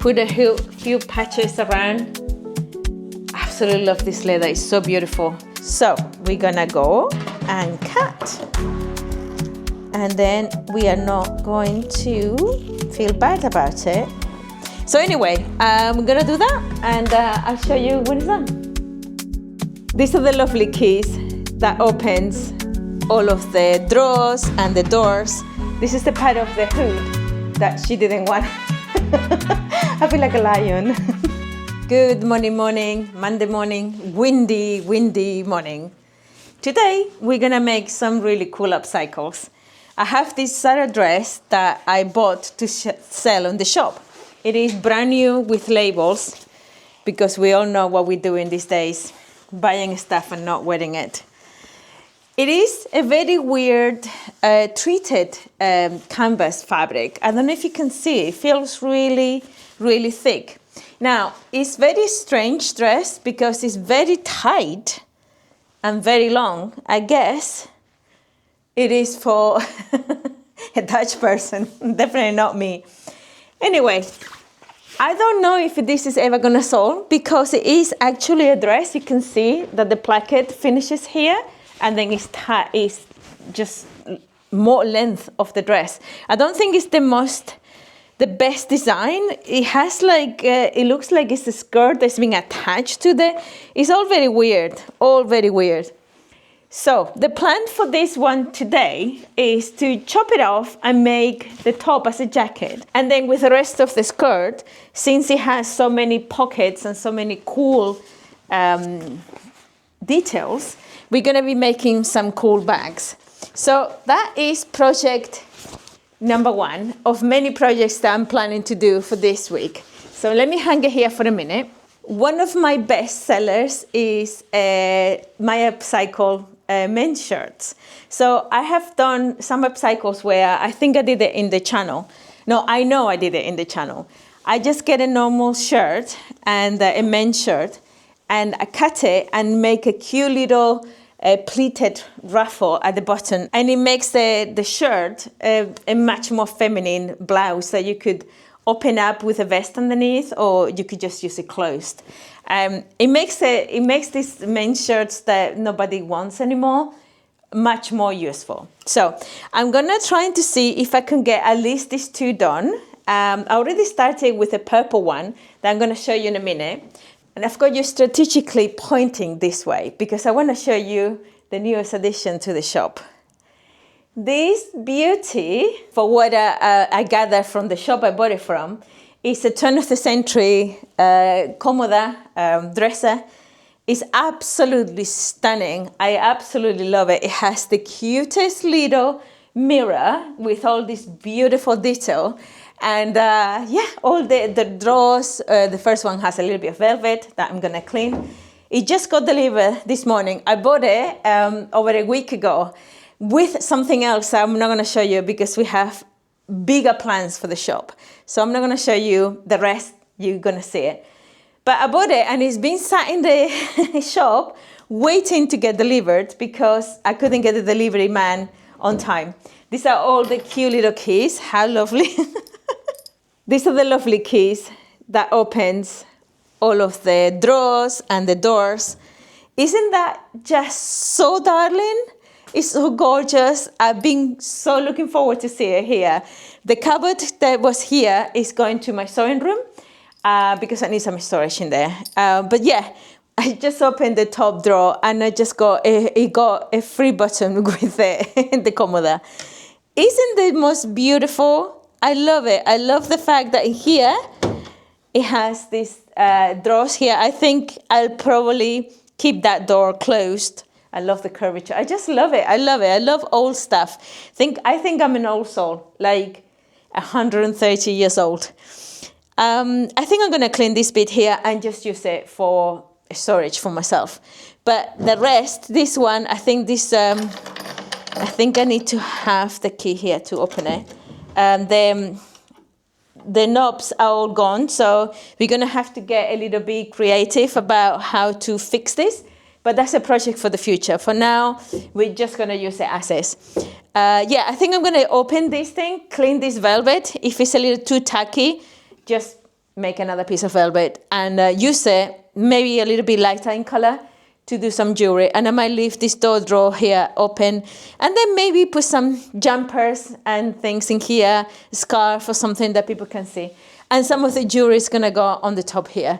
put a few patches around. Absolutely love this leather, it's so beautiful. So we're gonna go and cut. And then we are not going to feel bad about it. So anyway, I'm gonna do that and I'll show you when it's done. These are the lovely keys that opens all of the drawers and the doors. This is the part of the hood that she didn't want. I feel like a lion. Good morning, Monday morning, windy morning. Today, we're gonna make some really cool upcycles. I have this Zara dress that I bought to sell on the shop. It is brand new with labels because we all know what we're doing these days, buying stuff and not wearing it. It is a very weird treated canvas fabric. I don't know if you can see, it feels really, really thick. Now, it's very strange dress because it's very tight and very long. I guess it is for a Dutch person, definitely not me. Anyway, I don't know if this is ever gonna sew because it is actually a dress. You can see that the placket finishes here and then it's just more length of the dress. I don't think it's the best design. It has like, it looks like it's a skirt that's being attached to it's all very weird, So the plan for this one today is to chop it off and make the top as a jacket. And then with the rest of the skirt, since it has so many pockets and so many cool details, we're gonna be making some cool bags. So that is project number one of many projects that I'm planning to do for this week. So let me hang it here for a minute. One of my best sellers is my upcycle men's shirts. So I have done some upcycles where I think I did it in the channel. No, I know I did it in the channel. I just get a normal shirt and a men's shirt and I cut it and make a cute little pleated ruffle at the bottom, and it makes the shirt a much more feminine blouse that you could open up with a vest underneath, or you could just use it closed. It makes these men's shirts that nobody wants anymore much more useful. So I'm gonna try to see if I can get at least these two done. I already started with a purple one that I'm gonna show you in a minute. And I've got you strategically pointing this way because I want to show you the newest addition to the shop. This beauty, for what I gathered from the shop I bought it from, is a turn of the century Comoda dresser. It's absolutely stunning. I absolutely love it. It has the cutest little mirror with all this beautiful detail. And all the drawers, the first one has a little bit of velvet that I'm gonna clean. It just got delivered this morning. I bought it over a week ago with something else I'm not gonna show you because we have bigger plans for the shop. So I'm not gonna show you the rest, you're gonna see it. But I bought it and it's been sat in the shop waiting to get delivered because I couldn't get the delivery man on time. These are all the cute little keys, how lovely. These are the lovely keys that opens all of the drawers and the doors. Isn't that just so darling? It's so gorgeous. I've been so looking forward to see it here. The cupboard that was here is going to my sewing room because I need some storage in there. But yeah, I just opened the top drawer and I just got a free button with the Comoda. Isn't the most beautiful? I love it. I love the fact that here it has these drawers here. I think I'll probably keep that door closed. I love the curvature. I just love it. I love it. I love old stuff. I think I'm an old soul, like 130 years old. I think I'm going to clean this bit here and just use it for storage for myself. But the rest, this one, I think I need to have the key here to open it. The knobs are all gone, so we're going to have to get a little bit creative about how to fix this. But that's a project for the future. For now, we're just going to use it as is. Yeah, I think I'm going to open this thing, clean this velvet. If it's a little too tacky, just make another piece of velvet and use it maybe a little bit lighter in color to do some jewelry. And I might leave this door drawer here open and then maybe put some jumpers and things in here, scarf or something that people can see. And some of the jewelry is gonna go on the top here.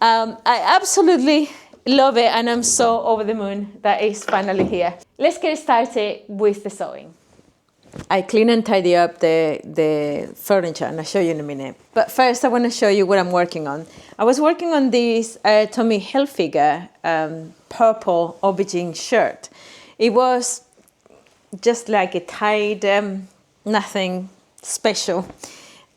I absolutely love it and I'm so over the moon that it's finally here. Let's get started with the sewing. I clean and tidy up the furniture and I'll show you in a minute. But first I want to show you what I'm working on. I was working on this Tommy Hilfiger purple aubergine shirt. It was just like a tied, nothing special.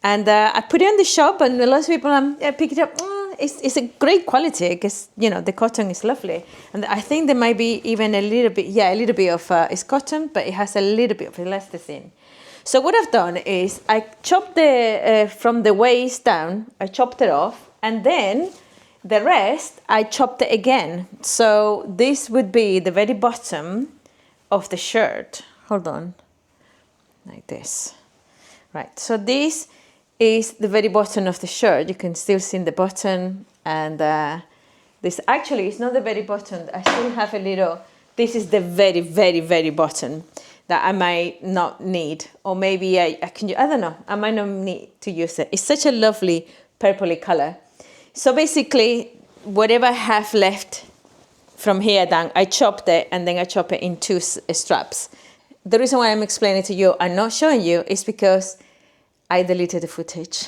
And I put it in the shop and a lot of people pick it up. It's a great quality because, you know, the cotton is lovely. And I think there might be even a little bit of, it's cotton, but it has a little bit of elasticine. So what I've done is I chopped from the waist down, I chopped it off, and then the rest, I chopped it again. So this would be the very bottom of the shirt. Hold on, like this. Right, so this is the very bottom of the shirt. You can still see the button, and this actually is not the very bottom. I still have a little, this is the very, very, very bottom that I might not need, or maybe I don't know, I might not need to use it. It's such a lovely purpley color. So basically, whatever I have left from here down, I chopped it, and then I chop it in two straps. The reason why I'm explaining to you and not showing you is because I deleted the footage.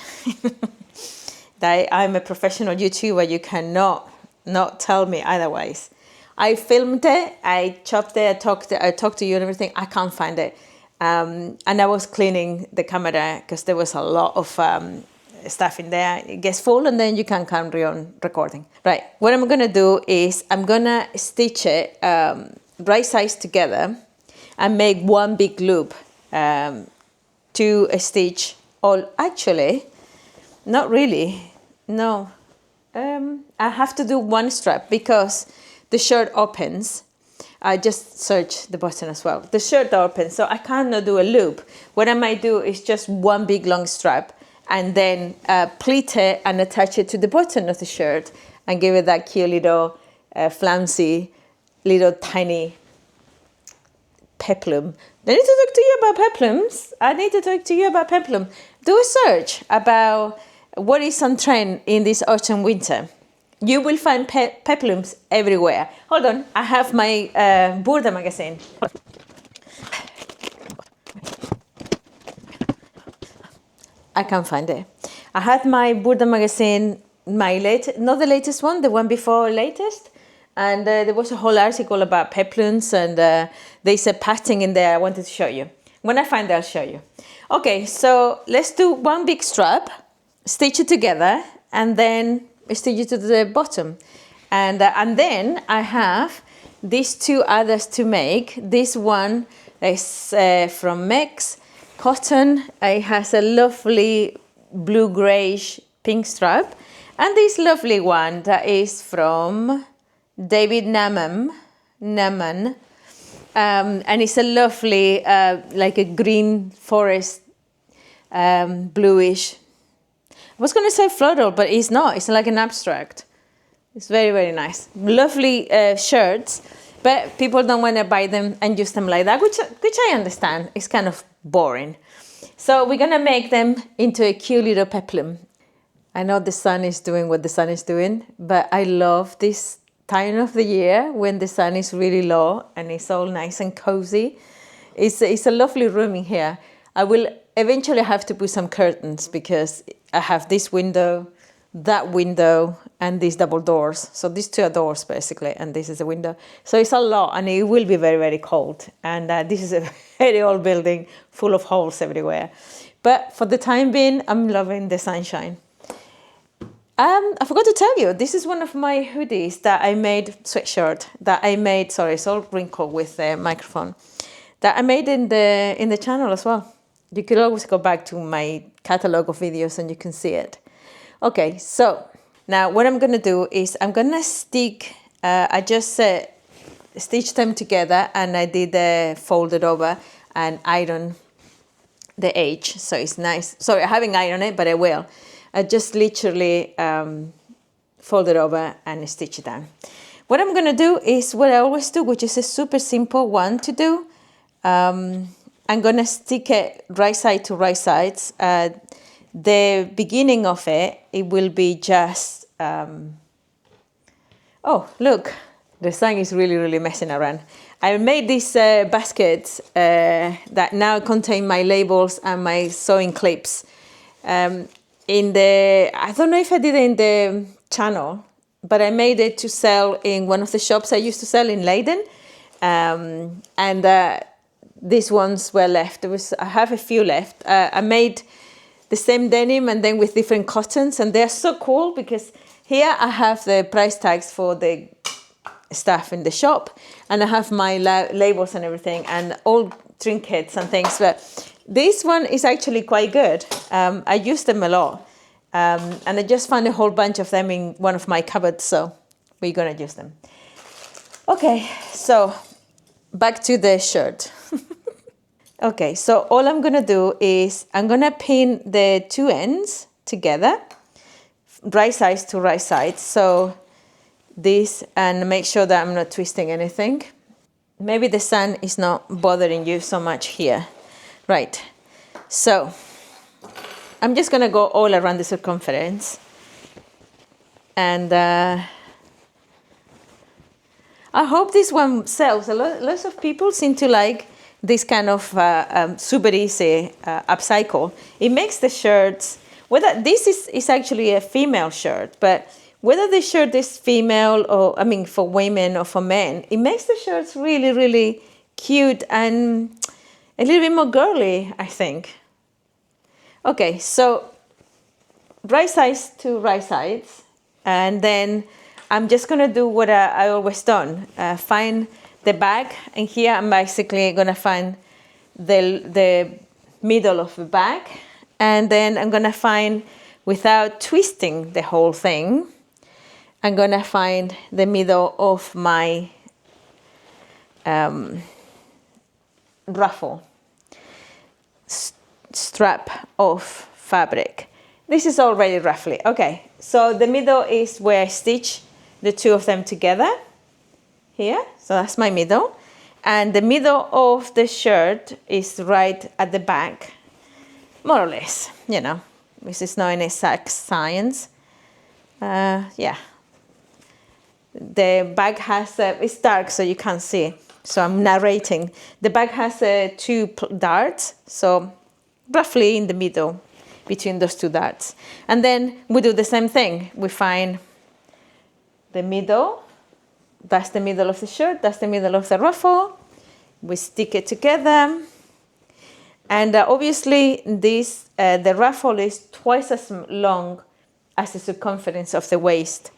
I'm a professional YouTuber. You cannot not tell me otherwise. I filmed it. I chopped it. I talked to you and everything. I can't find it. And I was cleaning the camera because there was a lot of stuff in there. It gets full and then you can carry on recording. Right. What I'm going to do is I'm going to stitch it right sides together and make one big loop to stitch. Or actually, not really, no. I have to do one strap because the shirt opens. I just searched the button as well. The shirt opens, so I cannot do a loop. What I might do is just one big long strap and then pleat it and attach it to the button of the shirt and give it that cute little flouncy, little tiny peplum. I need to talk to you about peplums. I need to talk to you about peplum. Do a search about what is on trend in this autumn winter. You will find peplums everywhere. Hold on, I have my Burda magazine. I can't find it. I had my Burda magazine, not the latest one, the one before latest. And there was a whole article about peplums and there's a pattern in there I wanted to show you. When I find it, I'll show you. Okay, so let's do one big strap, stitch it together, and then stitch it to the bottom. And then I have these two others to make. This one is from Mex cotton. It has a lovely blue grayish pink strap. And this lovely one that is from David Naman, and it's a lovely, like a green forest, bluish. I was going to say floral, but it's not. It's like an abstract. It's very, very nice. Lovely shirts, but people don't want to buy them and use them like that, which I understand. It's kind of boring. So we're going to make them into a cute little peplum. I know the sun is doing what the sun is doing, but I love this time of the year when the sun is really low and it's all nice and cozy. It's a lovely room in here. I will eventually have to put some curtains because I have this window, that window, and these double doors. So these two are doors basically, and this is a window. So it's a lot, and it will be very, very cold. And this is a very old building full of holes everywhere. But for the time being, I'm loving the sunshine. I forgot to tell you, this is one of my hoodies that I made, sweatshirt, that I made, sorry, it's all wrinkled with the microphone, that I made in the channel as well. You could always go back to my catalog of videos and you can see it. Okay, so now what I'm going to do is I'm going to stick, I just stitched them together and I did fold it over and iron the edge, so it's nice. Sorry, I haven't ironed it, but I will. I just literally fold it over and stitch it down. What I'm going to do is what I always do, which is a super simple one to do. I'm going to stick it right side to right sides. The beginning of it will be just... oh, look, the sun is really, really messing around. I made these baskets that now contain my labels and my sewing clips. I don't know if I did it in the channel, but I made it to sell in one of the shops I used to sell in Leiden. These ones were left. I have a few left. I made the same denim and then with different cottons, and they're so cool because here I have the price tags for the stuff in the shop, and I have my labels and everything and all trinkets and things. But this one is actually quite good. I use them a lot, and I just found a whole bunch of them in one of my cupboards, so we're gonna use them. Okay, so back to the shirt. Okay, so all I'm gonna do is I'm gonna pin the two ends together, right sides to right sides. So this, and make sure that I'm not twisting anything. Maybe the sun is not bothering you so much here. Right, so I'm just gonna go all around the circumference, and I hope this one sells. Lots of people seem to like this kind of super easy upcycle. It makes the shirts, whether this is actually a female shirt, but whether the shirt is female or, I mean, for women or for men, it makes the shirts really, really cute and a little bit more girly, I think. Okay, so right sides to right sides, and then I'm just gonna do what I always done. Find the back, and here I'm basically gonna find the middle of the back, and then I'm gonna find, without twisting the whole thing, I'm gonna find the middle of my ruffle strap of fabric. This is already roughly, okay. So the middle is where I stitch the two of them together here. So that's my middle. And the middle of the shirt is right at the back, more or less, you know. This is not an exact science. Yeah. The back has, it's dark so you can't see, so I'm narrating. The back has two darts, so roughly in the middle between those two darts. And then we do the same thing. We find the middle, that's the middle of the shirt, that's the middle of the ruffle. We stick it together. And obviously this, the ruffle is twice as long as the circumference of the waist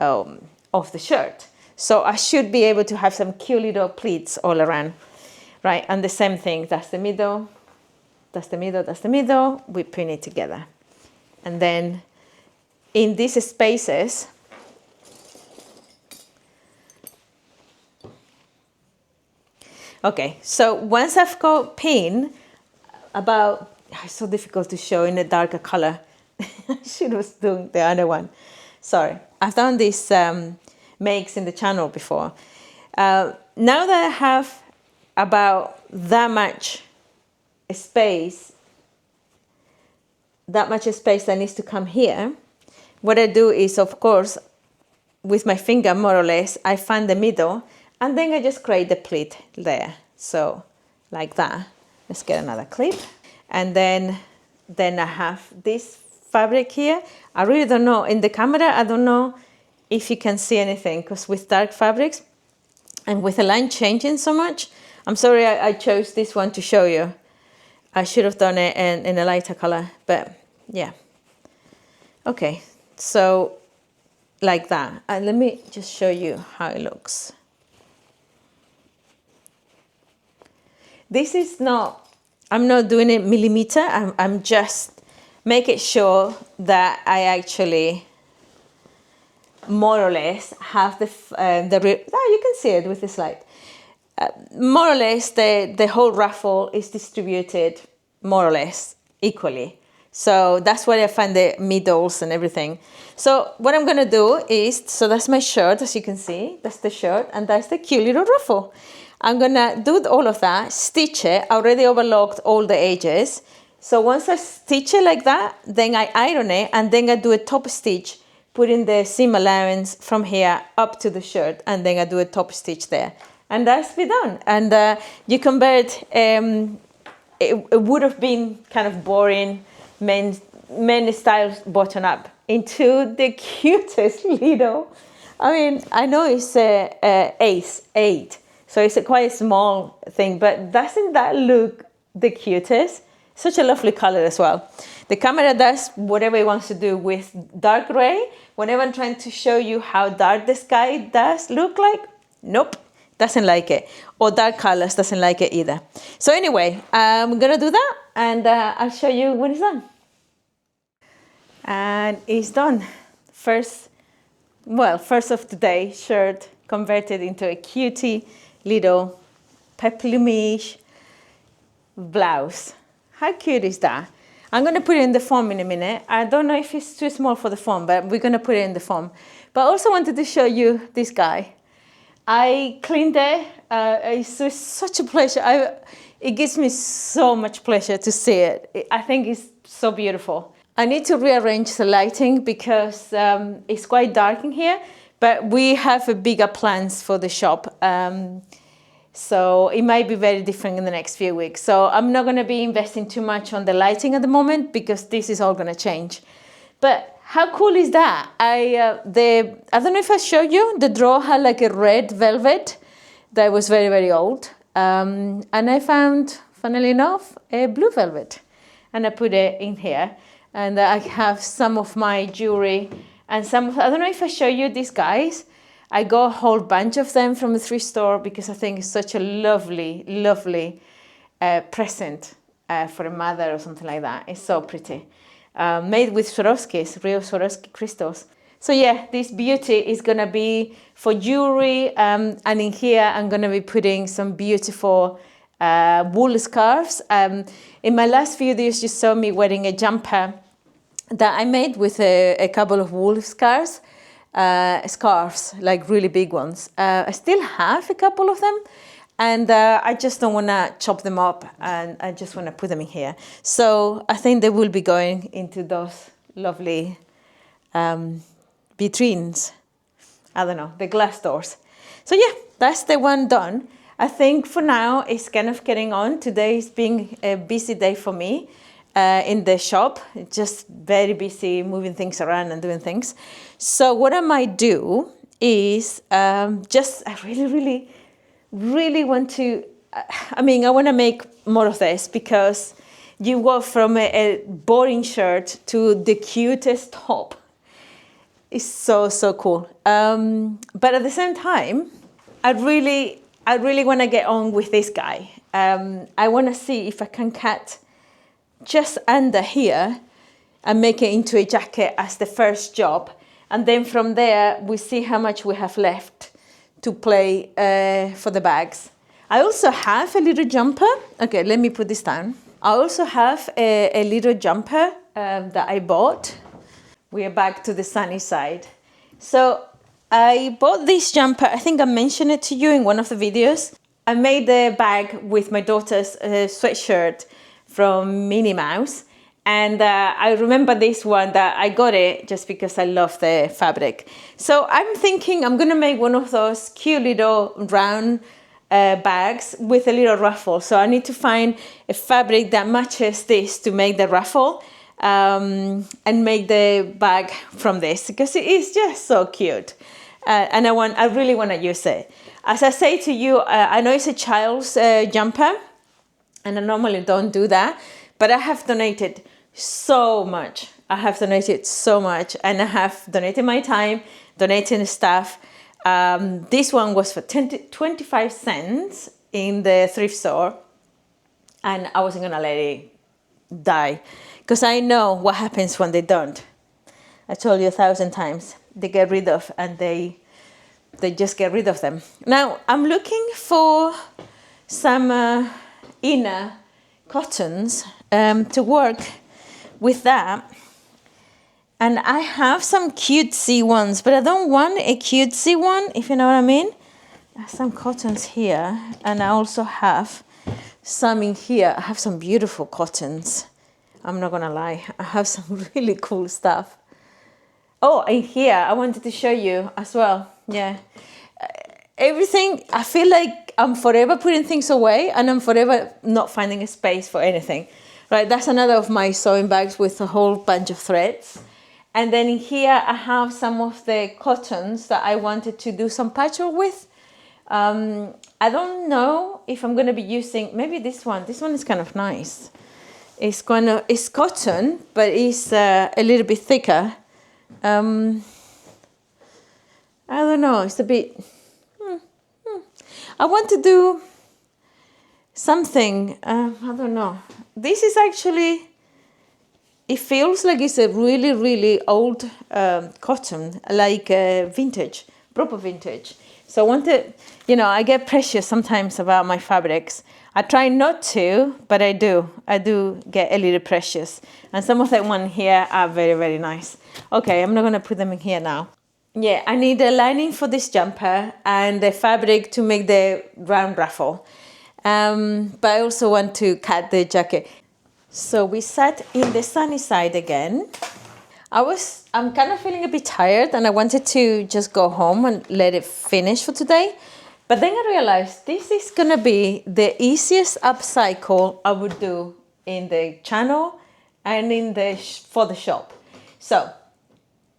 of the shirt. So I should be able to have some cute little pleats all around, right? And the same thing, that's the middle, that's the middle, that's the middle, we pin it together. And then in these spaces, okay, so once I've got pin about, it's so difficult to show in a darker color. I should have done the other one. Sorry, I've done these makes in the channel before. Now that I have about that much space that needs to come here, what I do is, of course, with my finger more or less, I find the middle, and then I just create the pleat there. So like that. Let's get another clip. And then I have this fabric here. I really don't know, in the camera, I don't know if you can see anything, because with dark fabrics and with the line changing so much, I'm sorry I chose this one to show you. I should have done it in a lighter color, but yeah. Okay, so like that. And let me just show you how it looks. This is not, I'm not doing it millimeter, I'm just making sure that I actually more or less have you can see it with the slide. More or less the whole ruffle is distributed more or less equally. So that's where I find the middles and everything. So what I'm gonna do is, so that's my shirt, as you can see, that's the shirt, and that's the cute little ruffle. I'm gonna do all of that, stitch it. I already overlocked all the edges. So once I stitch it like that, then I iron it, and then I do a top stitch, putting the seam allowance from here up to the shirt, and then I do a top stitch there. And that's be done. And you convert, it would have been kind of boring men's style button up into the cutest little, I mean, I know it's eight, so it's quite a small thing, but doesn't that look the cutest? Such a lovely color as well. The camera does whatever it wants to do with dark gray. Whenever I'm trying to show you how dark the sky does look like, nope, doesn't like it. Or dark colors, doesn't like it either. So anyway, I'm gonna do that, and I'll show you when it's done. And it's done. First of the day shirt converted into a cutie little peplumish blouse. How cute is that? I'm gonna put it in the foam in a minute. I don't know if it's too small for the foam, but we're gonna put it in the foam. But I also wanted to show you this guy. I cleaned it. It's such a pleasure. It gives me so much pleasure to see it. I think it's so beautiful. I need to rearrange the lighting because it's quite dark in here, but we have bigger plans for the shop. So it might be very different in the next few weeks. So I'm not gonna be investing too much on the lighting at the moment because this is all gonna change. But how cool is that? I don't know if I showed you, the drawer had like a red velvet that was very, very old. And I found, funnily enough, a blue velvet. And I put it in here. And I have some of my jewelry and I don't know if I show you these guys. I got a whole bunch of them from the thrift store because I think it's such a lovely, lovely present for a mother or something like that. It's so pretty. Made with Swarovskis, real Swarovski crystals. So yeah, this beauty is gonna be for jewelry, and in here I'm gonna be putting some beautiful wool scarves. In my last videos, you saw me wearing a jumper that I made with a couple of wool scarves, like really big ones. I still have a couple of them, and I just don't want to chop them up, and I just want to put them in here. So I think they will be going into those lovely vitrines. I don't know, the glass doors. So yeah, that's the one done. I think for now it's kind of getting on. Today's been a busy day for me in the shop. Just very busy moving things around and doing things. So what I might do is I really want to, I want to make more of this because you go from a boring shirt to the cutest top. It's so, so cool. But at the same time, I really want to get on with this guy. I want to see if I can cut just under here and make it into a jacket as the first job. And then from there, we see how much we have left to play for the bags. I also have a little jumper. Okay, let me put this down. I also have a little jumper that I bought. We are back to the sunny side. So I bought this jumper. I think I mentioned it to you in one of the videos. I made the bag with my daughter's sweatshirt from Minnie Mouse. And I remember this one that I got it just because I love the fabric. So I'm thinking I'm gonna make one of those cute little round bags with a little ruffle. So I need to find a fabric that matches this to make the ruffle and make the bag from this because it is just so cute. And I really want to use it. As I say to you, I know it's a child's jumper, and I normally don't do that, but I have donated so much. I have donated so much, and I have donated my time, donating stuff. This one was for 25 cents in the thrift store, and I wasn't gonna let it die because I know what happens when they don't. I told you 1,000 times. They get rid of, and they just get rid of them. Now I'm looking for some inner cottons to work with that. And I have some cutesy ones, but I don't want a cutesy one, if you know what I mean. I have some cottons here, and I also have some in here. I have some beautiful cottons. I'm not gonna lie, I have some really cool stuff. Oh, in here, I wanted to show you as well. Yeah, everything, I feel like I'm forever putting things away and I'm forever not finding a space for anything. Right, that's another of my sewing bags with a whole bunch of threads. And then in here, I have some of the cottons that I wanted to do some patchwork with. I don't know if I'm gonna be using, maybe this one. This one is kind of nice. It's cotton, but it's a little bit thicker. I don't know, it's a bit, I want to do something, I don't know. This is actually, it feels like it's a really, really old cotton, like vintage, proper vintage. So I want to, you know, I get precious sometimes about my fabrics. I try not to, but I do. I do get a little precious. And some of them one here are very, very nice. Okay, I'm not gonna put them in here now. Yeah, I need a lining for this jumper and the fabric to make the round ruffle. But I also want to cut the jacket. So we sat in the sunny side again. I'm kind of feeling a bit tired and I wanted to just go home and let it finish for today. But then I realized this is gonna be the easiest upcycle I would do in the channel and in for the shop. So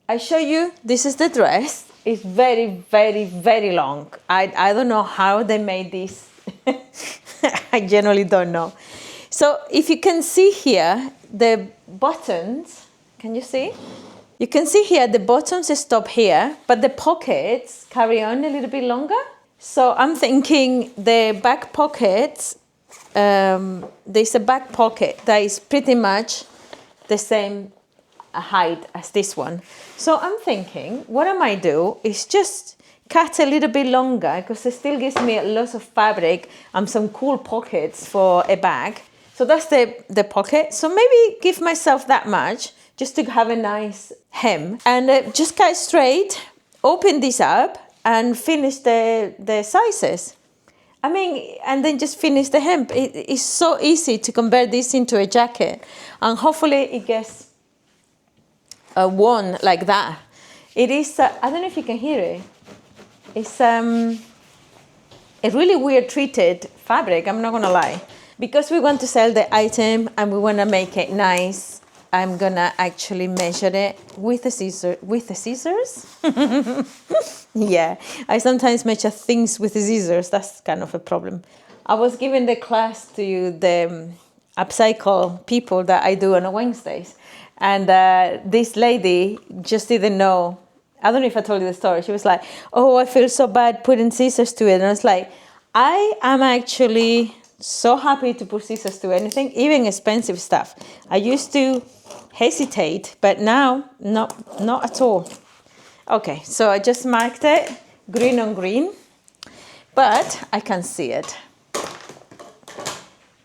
I show you, this is the dress. It's very, very, very long. I don't know how they made this. I generally don't know. So if you can see here, the buttons, can you see? You can see here, the buttons stop here, but the pockets carry on a little bit longer. So I'm thinking the back pockets, there's a back pocket that is pretty much the same height as this one. So I'm thinking, what I might do is just cut a little bit longer because it still gives me lots of fabric and some cool pockets for a bag. So that's the pocket. So maybe give myself that much just to have a nice hem and just cut straight, open this up and finish the sizes. I mean, and then just finish the hem. It's so easy to convert this into a jacket and hopefully it gets worn like that. It is, I don't know if you can hear it. It's a really weird treated fabric, I'm not gonna lie. Because we want to sell the item and we wanna make it nice, I'm gonna actually measure it with the scissors. With the scissors? Yeah, I sometimes measure things with the scissors. That's kind of a problem. I was giving the class to the upcycle people that I do on Wednesdays. And this lady just didn't know. I don't know if I told you the story. She was like, oh, I feel so bad putting scissors to it. And I was like, I am actually so happy to put scissors to anything, even expensive stuff. I used to hesitate, but now not at all. Okay, so I just marked it green on green, but I can see it.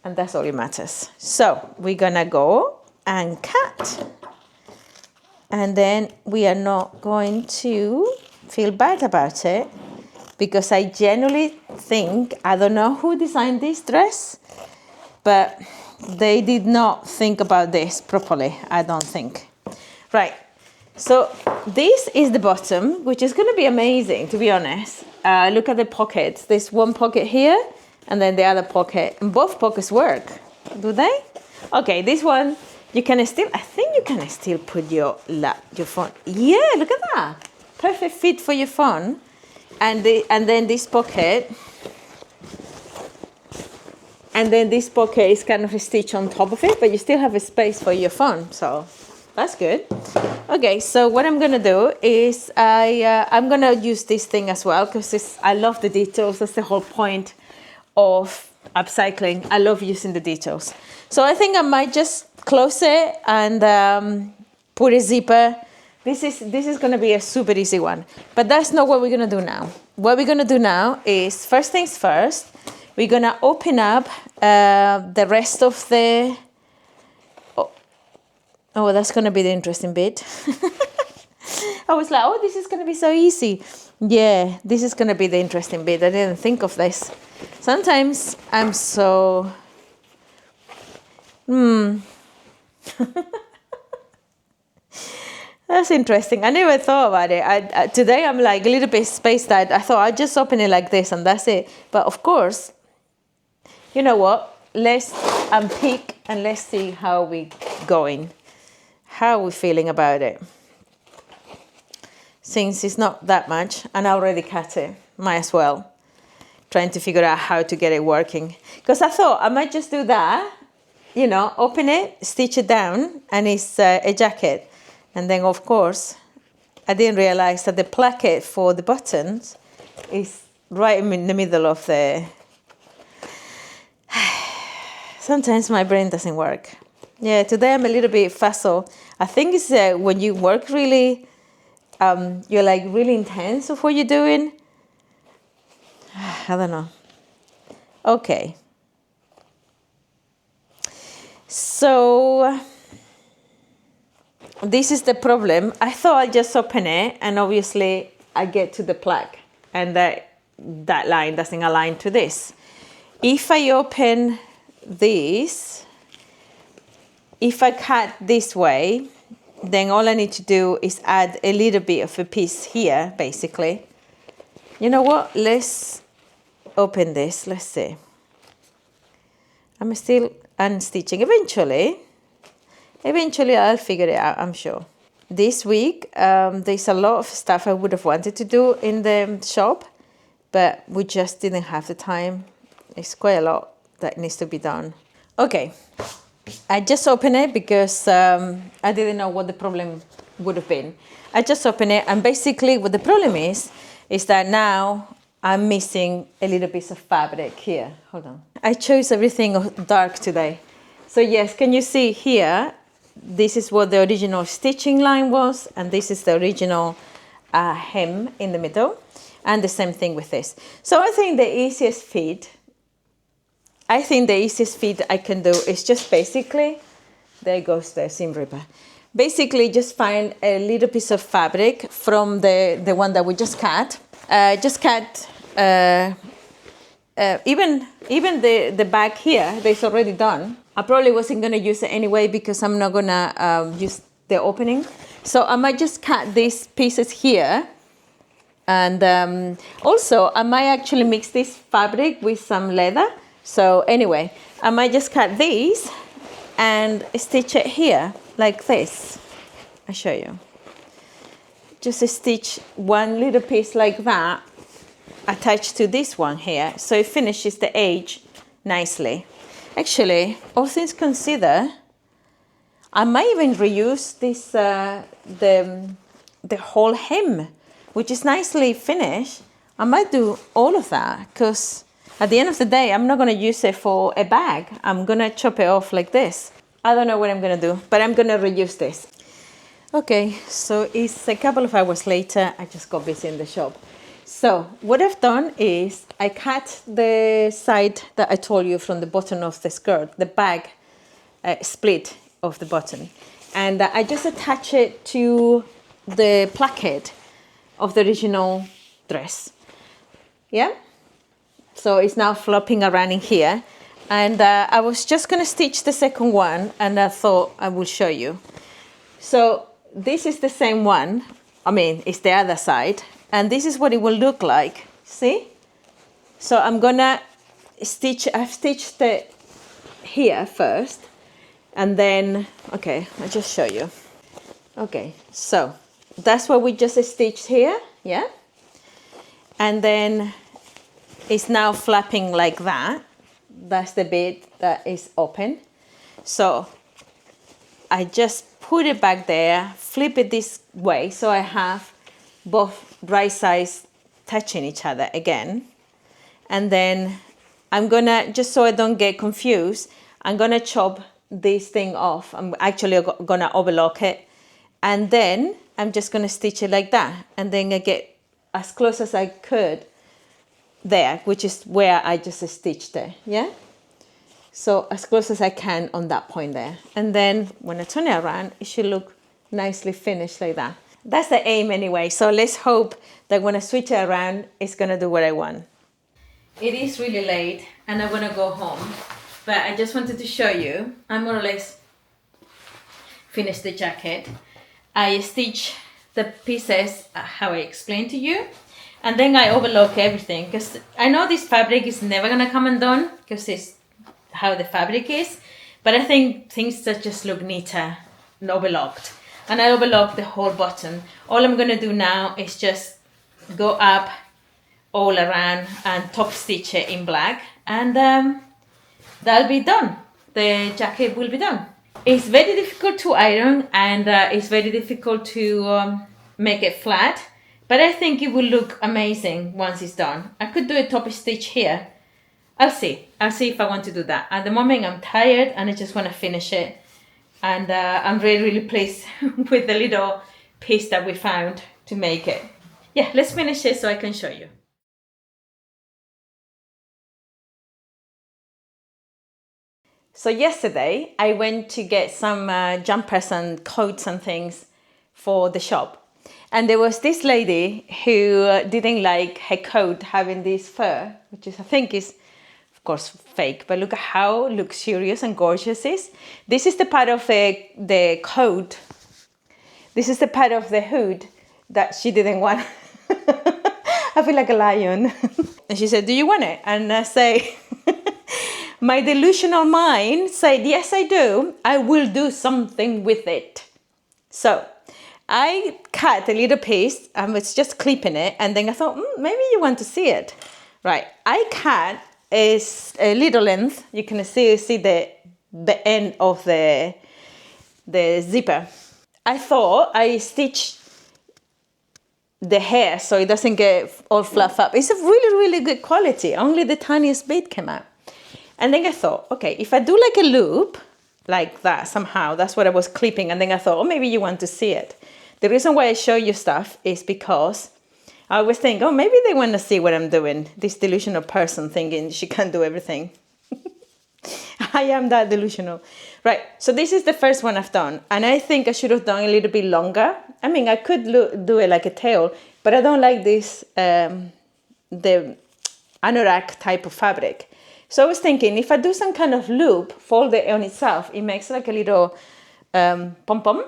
And that's all that matters. So we're gonna go and cut. And then we are not going to feel bad about it because I genuinely think, I don't know who designed this dress, but they did not think about this properly, I don't think. Right, so this is the bottom, which is gonna be amazing, to be honest. Look at the pockets. There's one pocket here and then the other pocket, and both pockets work, do they? Okay, this one, you can still, I think you can still put your phone. Yeah, look at that. Perfect fit for your phone. And then this pocket. And then this pocket is kind of a stitch on top of it, but you still have a space for your phone. So that's good. Okay, so what I'm gonna do is I'm gonna use this thing as well because I love the details. That's the whole point of upcycling. I love using the details. So I think I might just close it and put a zipper. This is going to be a super easy one, but that's not what we're going to do now. What we're going to do now is, first things first, we're going to open up the rest of the Oh, that's going to be the interesting bit. I was like, oh, this is going to be so easy. Yeah, this is going to be the interesting bit. I didn't think of this. Sometimes I'm so... That's interesting. I never thought about it. Today I'm like a little bit spaced out. I thought I'd just open it like this and that's it. But of course, you know what? Let's unpick and let's see how we going. How are we feeling about it? Since it's not that much and I already cut it, might as well. Trying to figure out how to get it working. Because I thought I might just do that, you know, open it, stitch it down, and it's a jacket. And then, of course, I didn't realize that the placket for the buttons is right in the middle of the... Sometimes my brain doesn't work. Yeah, today I'm a little bit fussy. I think it's when you work really, you're like really intense of what you're doing. I don't know. Okay. So... this is the problem. I thought I'd just open it and obviously I get to the plaque and that line doesn't align to this. If I open this, if I cut this way, then all I need to do is add a little bit of a piece here, basically. You know what? Let's open this. Let's see. I'm still unstitching. Eventually I'll figure it out, I'm sure. This week, there's a lot of stuff I would have wanted to do in the shop, but we just didn't have the time. It's quite a lot that needs to be done. Okay, I just opened it because I didn't know what the problem would have been. I just opened it, and basically what the problem is that now I'm missing a little piece of fabric here. Hold on. I chose everything dark today. So yes, can you see here? This is what the original stitching line was, and this is the original hem in the middle, and the same thing with this. So I think the easiest fit I can do is just basically, there goes the seam ripper. Basically just find a little piece of fabric from the one that we just cut. Even the back here, that's already done. I probably wasn't going to use it anyway because I'm not going to use the opening. So I might just cut these pieces here. And also, I might actually mix this fabric with some leather. So anyway, I might just cut these and stitch it here like this. I'll show you. Just stitch one little piece like that attached to this one here, so it finishes the edge nicely. Actually, all things considered, I might even reuse this the whole hem, which is nicely finished. I might do all of that because at the end of the day, I'm not going to use it for a bag. I'm going to chop it off like this. I don't know what I'm going to do, but I'm going to reuse this. Okay, so it's a couple of hours later. I just got busy in the shop. So what I've done is I cut the side that I told you from the bottom of the skirt, the bag split of the bottom. And I just attach it to the placket of the original dress. Yeah? So it's now flopping around in here. And I was just going to stitch the second one, and I thought I will show you. So this is the same one. I mean, it's the other side. And this is what it will look like. See? So I'm going to stitch. I've stitched it here first. And then, okay, I'll just show you. Okay, so that's what we just stitched here. Yeah? And then it's now flapping like that. That's the bit that is open. So I just put it back there, flip it this way, so I have both right sides touching each other again. And then I'm gonna, just so I don't get confused, I'm gonna chop this thing off. I'm actually gonna overlock it. And then I'm just gonna stitch it like that. And then I get as close as I could there, which is where I just stitched it, yeah? So as close as I can on that point there. And then when I turn it around, it should look nicely finished like that. That's the aim anyway. So let's hope that when I switch it around, it's gonna do what I want. It is really late and I wanna go home, but I just wanted to show you, I more or less finished the jacket. I stitch the pieces how I explained to you, and then I overlock everything because I know this fabric is never gonna come undone because it's how the fabric is, but I think things that just look neater and overlocked. And I overlock the whole bottom. All I'm gonna do now is just go up all around and top stitch it in black, and that'll be done. The jacket will be done. It's very difficult to iron, and it's very difficult to make it flat, but I think it will look amazing once it's done. I could do a top stitch here. I'll see if I want to do that. At the moment I'm tired and I just want to finish it, and I'm really pleased with the little piece that we found to make it. Yeah, let's finish it so I can show you. So yesterday I went to get some jumpers and coats and things for the shop, and there was this lady who didn't like her coat having this fur, which is, I think is of course fake, but look at how luxurious and gorgeous it is. This is the part of the coat, this is the part of the hood that she didn't want. I feel like a lion. And she said, do you want it? And I say, my delusional mind said, yes, I do. I will do something with it. So I cut a little piece. I was just clipping it. And then I thought, maybe you want to see it. Right. I cut a little length. You can see the end of the zipper. I thought I stitched the hair so it doesn't get all fluff up. It's a really good quality. Only the tiniest bit came out. And then I thought, okay, if I do like a loop, like that somehow, that's what I was clipping. And then I thought, oh, maybe you want to see it. The reason why I show you stuff is because I always think, oh, maybe they want to see what I'm doing. This delusional person thinking she can do everything. I am that delusional. Right, so this is the first one I've done. And I think I should have done a little bit longer. I mean, I could do it like a tail, but I don't like this, the anorak type of fabric. So I was thinking, if I do some kind of loop, fold it on itself, it makes like a little pom-pom.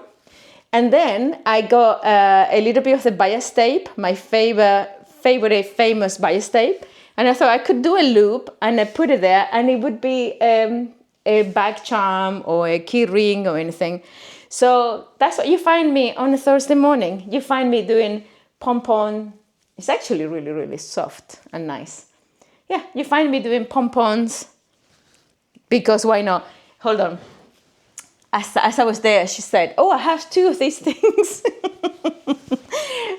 And then I got a little bit of the bias tape, my favorite famous bias tape. And I thought I could do a loop and I put it there, and it would be a bag charm or a key ring or anything. So that's what you find me on a Thursday morning. You find me doing pom-pom. It's actually really soft and nice. Yeah, you find me doing pom-poms because why not? Hold on. As I was there, she said, oh, I have 2 of these things.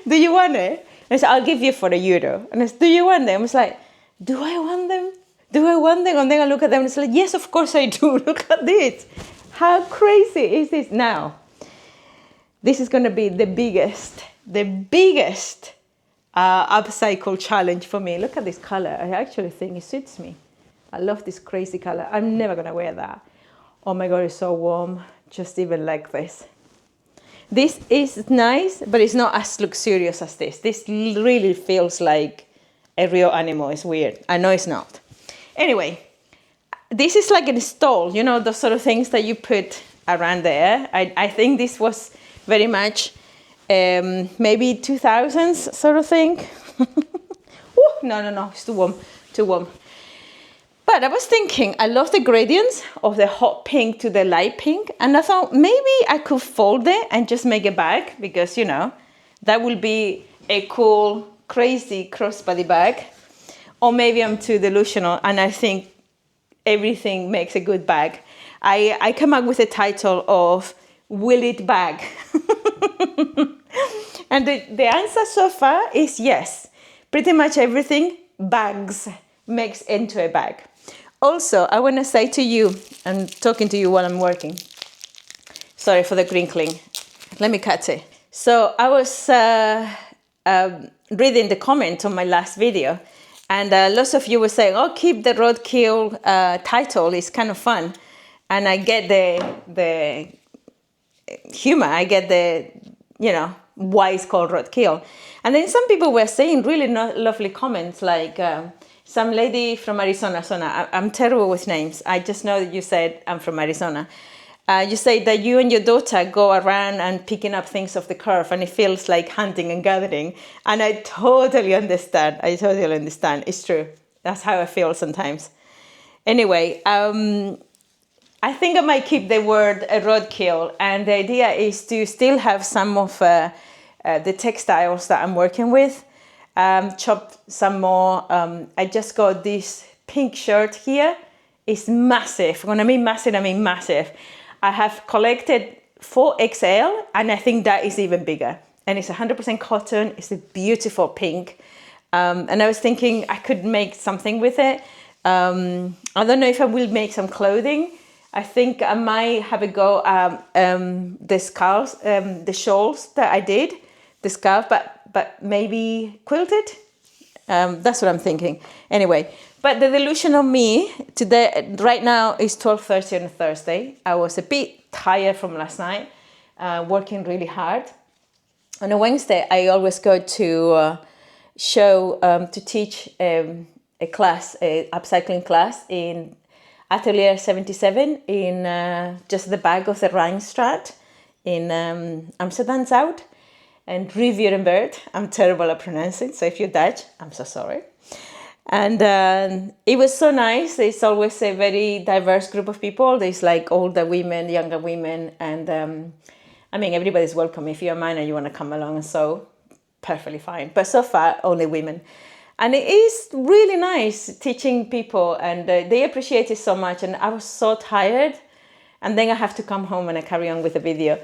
Do you want it? And I said, I'll give you for €1. And I said, do you want them? I was like, do I want them? Do I want them? And then I look at them and it's like, yes, of course I do. Look at this. How crazy is this now? This is going to be the biggest upcycle challenge for me. Look at this color. I actually think it suits me. I love this crazy color. I'm never going to wear that. Oh my God, it's so warm. Just even like this. This is nice, but it's not as luxurious as this. This really feels like a real animal. It's weird. I know it's not. Anyway, this is like a stole, you know, those sort of things that you put around there. I think this was very much maybe 2000s sort of thing. Ooh, no, it's too warm. But I was thinking, I love the gradients of the hot pink to the light pink. And I thought maybe I could fold it and just make a bag because, you know, that will be a cool, crazy crossbody bag. Or maybe I'm too delusional and I think everything makes a good bag. I come up with a title of Will It Bag? And the answer so far is yes. Pretty much everything bags makes into a bag. Also, I want to say to you, I'm talking to you while I'm working. Sorry for the crinkling. Let me cut it. So I was reading the comment on my last video, And lots of you were saying, oh, keep the roadkill title, it's kind of fun. And I get the humor, I get the, why it's called roadkill. And then some people were saying really lovely comments, like some lady from Arizona. I'm terrible with names. I just know that you said I'm from Arizona. You say that you and your daughter go around and picking up things off the curb, and it feels like hunting and gathering. And I totally understand. It's true. That's how I feel sometimes. Anyway, I think I might keep the word roadkill. And the idea is to still have some of the textiles that I'm working with. Chop some more. I just got this pink shirt here. It's massive. When I mean massive, I mean massive. I have collected 4XL, and I think that is even bigger. And it's 100% cotton. It's a beautiful pink. And I was thinking I could make something with it. I don't know if I will make some clothing. I think I might have a go at the scarves, the shawls that I did, the scarf, but maybe quilted. That's what I'm thinking. Anyway, but the delusion of me today, right now, is 12:30 on a Thursday. I was a bit tired from last night, working really hard. On a Wednesday, I always go to to teach a class, a upcycling class in Atelier 77 in just the back of the Bonnstraat in Amsterdam South. And Rivierenbuurt. I'm terrible at pronouncing, so if you're Dutch, I'm so sorry. And it was so nice. It's always a very diverse group of people. There's like older women, younger women, and everybody's welcome. If you're a man and you want to come along and sew, perfectly fine. But so far, only women. And it is really nice teaching people, and they appreciate it so much. And I was so tired, and then I have to come home and I carry on with the video.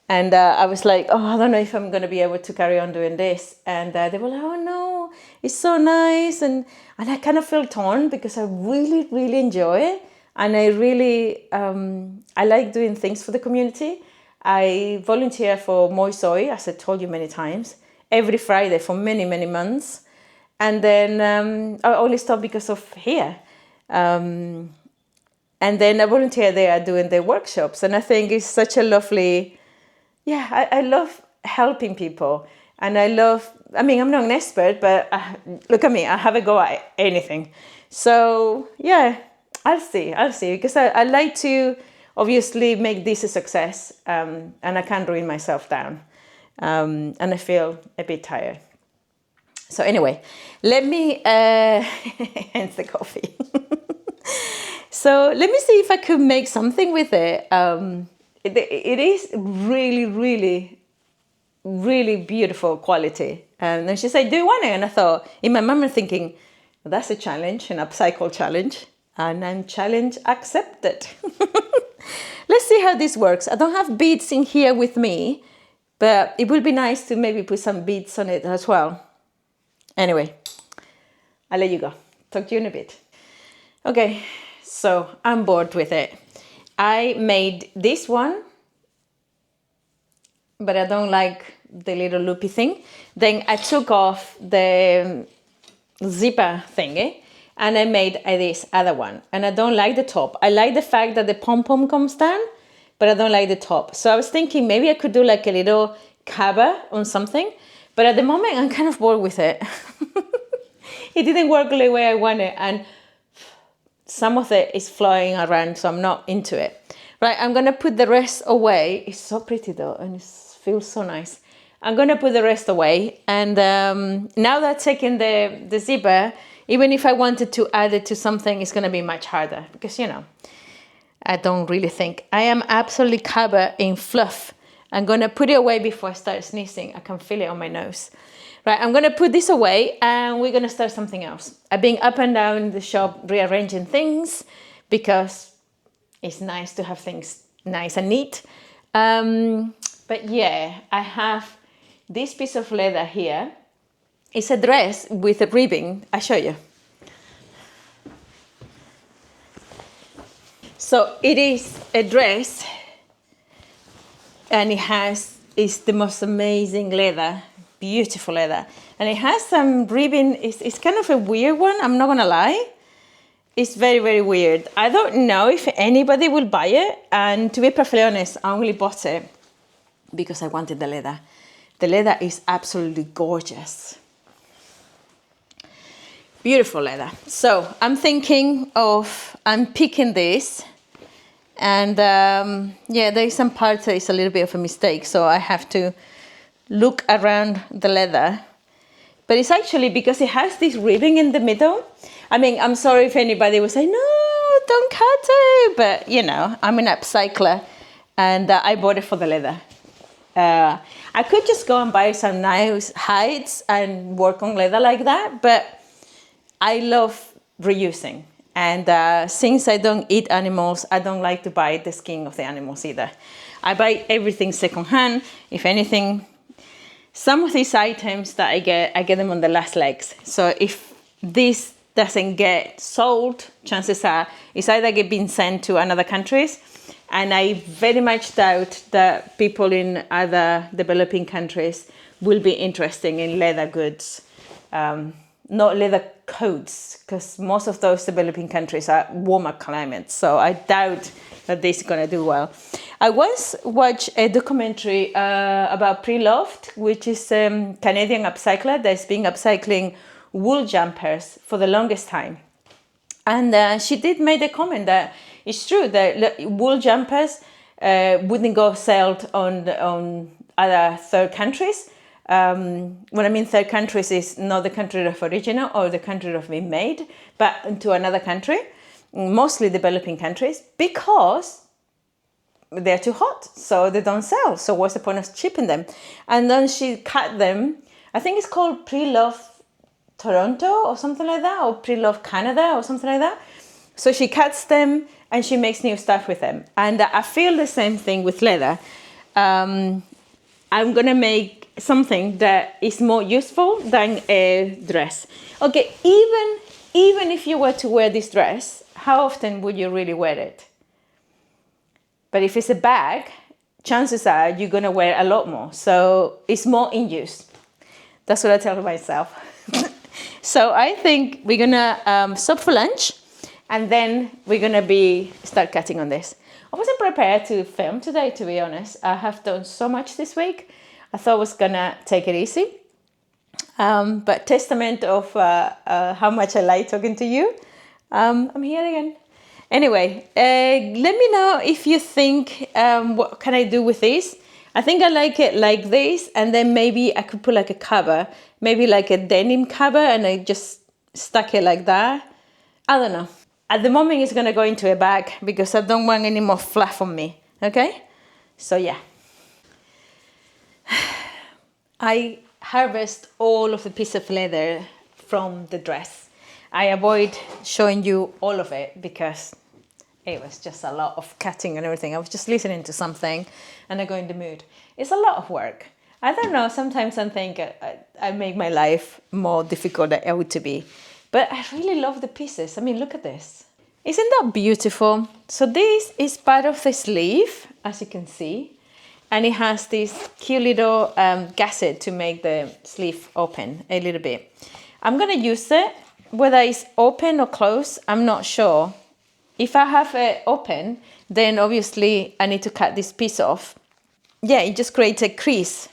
And I was like, oh, I don't know if I'm going to be able to carry on doing this. And they were like, oh, no, it's so nice. And I kind of feel torn because I really, really enjoy it. And I really, I like doing things for the community. I volunteer for Moi Soy, as I told you many times, every Friday for many, many months. And then I only stopped because of here. And then I volunteer there doing the workshops. And I think it's such a lovely... Yeah, I love helping people, and I'm not an expert, but look at me, I have a go at anything. So yeah, I'll see, because I like to obviously make this a success, and I can't ruin myself down, and I feel a bit tired. So anyway, let me, hence the coffee. So let me see if I could make something with it. It is really, really, really beautiful quality. And then she said, do you want it? And I thought, in my mind, I'm thinking, well, that's a challenge, an upcycle challenge. And I'm challenge accepted. Let's see how this works. I don't have beads in here with me, but it will be nice to maybe put some beads on it as well. Anyway, I'll let you go. Talk to you in a bit. Okay, so I'm bored with it. I made this one, but I don't like the little loopy thing. Then I took off the zipper thingy and I made this other one. And I don't like the top. I like the fact that the pom-pom comes down, but I don't like the top. So I was thinking maybe I could do like a little cover on something, but at the moment I'm kind of bored with it. It didn't work the way I wanted, and some of it is flying around, so I'm not into it. Right, I'm gonna put the rest away. It's so pretty though, and it feels so nice. I'm gonna put the rest away, and now that I've taken the zipper, even if I wanted to add it to something, it's gonna be much harder because, I don't really think. I am absolutely covered in fluff. I'm gonna put it away before I start sneezing. I can feel it on my nose. Right, I'm gonna put this away and we're gonna start something else. I've been up and down the shop rearranging things because it's nice to have things nice and neat. But yeah, I have this piece of leather here. It's a dress with a ribbing. I'll show you. So it is a dress and it's the most amazing leather. beautiful leather. And it has some ribbon. It's kind of a weird one, I'm not gonna lie. It's very, very weird. I don't know if anybody will buy it. And to be perfectly honest, I only bought it because I wanted the leather. The leather is absolutely gorgeous. Beautiful leather. So I'm thinking of unpicking this. And yeah, there's some parts that is a little bit of a mistake. So I have to look around the leather. But it's actually because it has this ribbing in the middle. I mean, I'm sorry if anybody will say, no, don't cut it. But, you know, I'm an upcycler and I bought it for the leather. I could just go and buy some nice hides and work on leather like that. But I love reusing. And since I don't eat animals, I don't like to buy the skin of the animals either. I buy everything secondhand. If anything, some of these items that I get them on the last legs. So if this doesn't get sold, chances are it's either being sent to another countries, and I very much doubt that people in other developing countries will be interested in leather goods, not leather coats, because most of those developing countries are warmer climates. So I doubt that this is gonna do well. I once watched a documentary about Pre-Loved, which is a Canadian upcycler that's been upcycling wool jumpers for the longest time. And she did make a comment that it's true that wool jumpers wouldn't go sold on other third countries. When I mean third countries is not the country of origin or the country of being made, but into another country, mostly developing countries, because they're too hot, so they don't sell. So what's the point of shipping them? And then she cut them. I think it's called Pre-Loved Toronto or something like that, or Pre-Loved Canada or something like that. So she cuts them and she makes new stuff with them. And I feel the same thing with leather. I'm gonna make something that is more useful than a dress. Okay, even if you were to wear this dress, how often would you really wear it? But if it's a bag, chances are you're gonna wear a lot more. So it's more in use. That's what I tell myself. So I think we're gonna stop for lunch, and then we're gonna start cutting on this. I wasn't prepared to film today, to be honest. I have done so much this week. I thought I was gonna take it easy. But testament of how much I like talking to you. I'm here again. Anyway, let me know if you think, what can I do with this? I think I like it like this, and then maybe I could put like a cover, maybe like a denim cover, and I just stuck it like that. I don't know. At the moment, it's gonna go into a bag because I don't want any more fluff on me, okay? So yeah. I harvest all of the piece of leather from the dress. I avoid showing you all of it because it was just a lot of cutting and everything. I was just listening to something and I go in the mood. It's a lot of work. I don't know, sometimes I think I make my life more difficult than it ought to be. But I really love the pieces. I mean, look at this. Isn't that beautiful? So this is part of the sleeve, as you can see. And it has this cute little gasket to make the sleeve open a little bit. I'm gonna use it, whether it's open or closed, I'm not sure. If I have it open, then obviously I need to cut this piece off. Yeah, it just creates a crease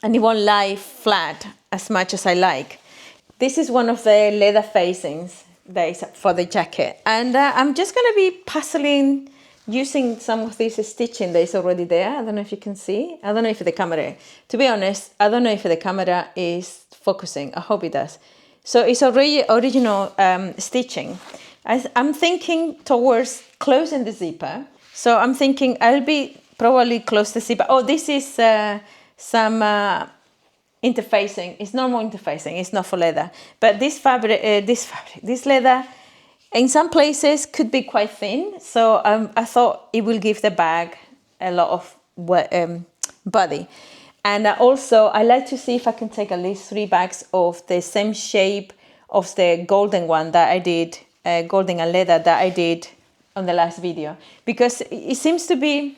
and it won't lie flat as much as I like. This is one of the leather facings that is for the jacket. And I'm just gonna be puzzling, using some of this stitching that is already there. I don't know if you can see. I don't know if the camera, to be honest, I don't know if the camera is focusing. I hope it does. So it's already original stitching. I'm thinking towards closing the zipper. So I'm thinking I'll be probably close the zipper. Oh, this is some interfacing. It's normal interfacing. It's not for leather. But this this leather, in some places could be quite thin. So I thought it will give the bag a lot of body. And also I like to see if I can take at least 3 bags of the same shape of the golden one that I did, golden and leather that I did on the last video. Because it seems to be,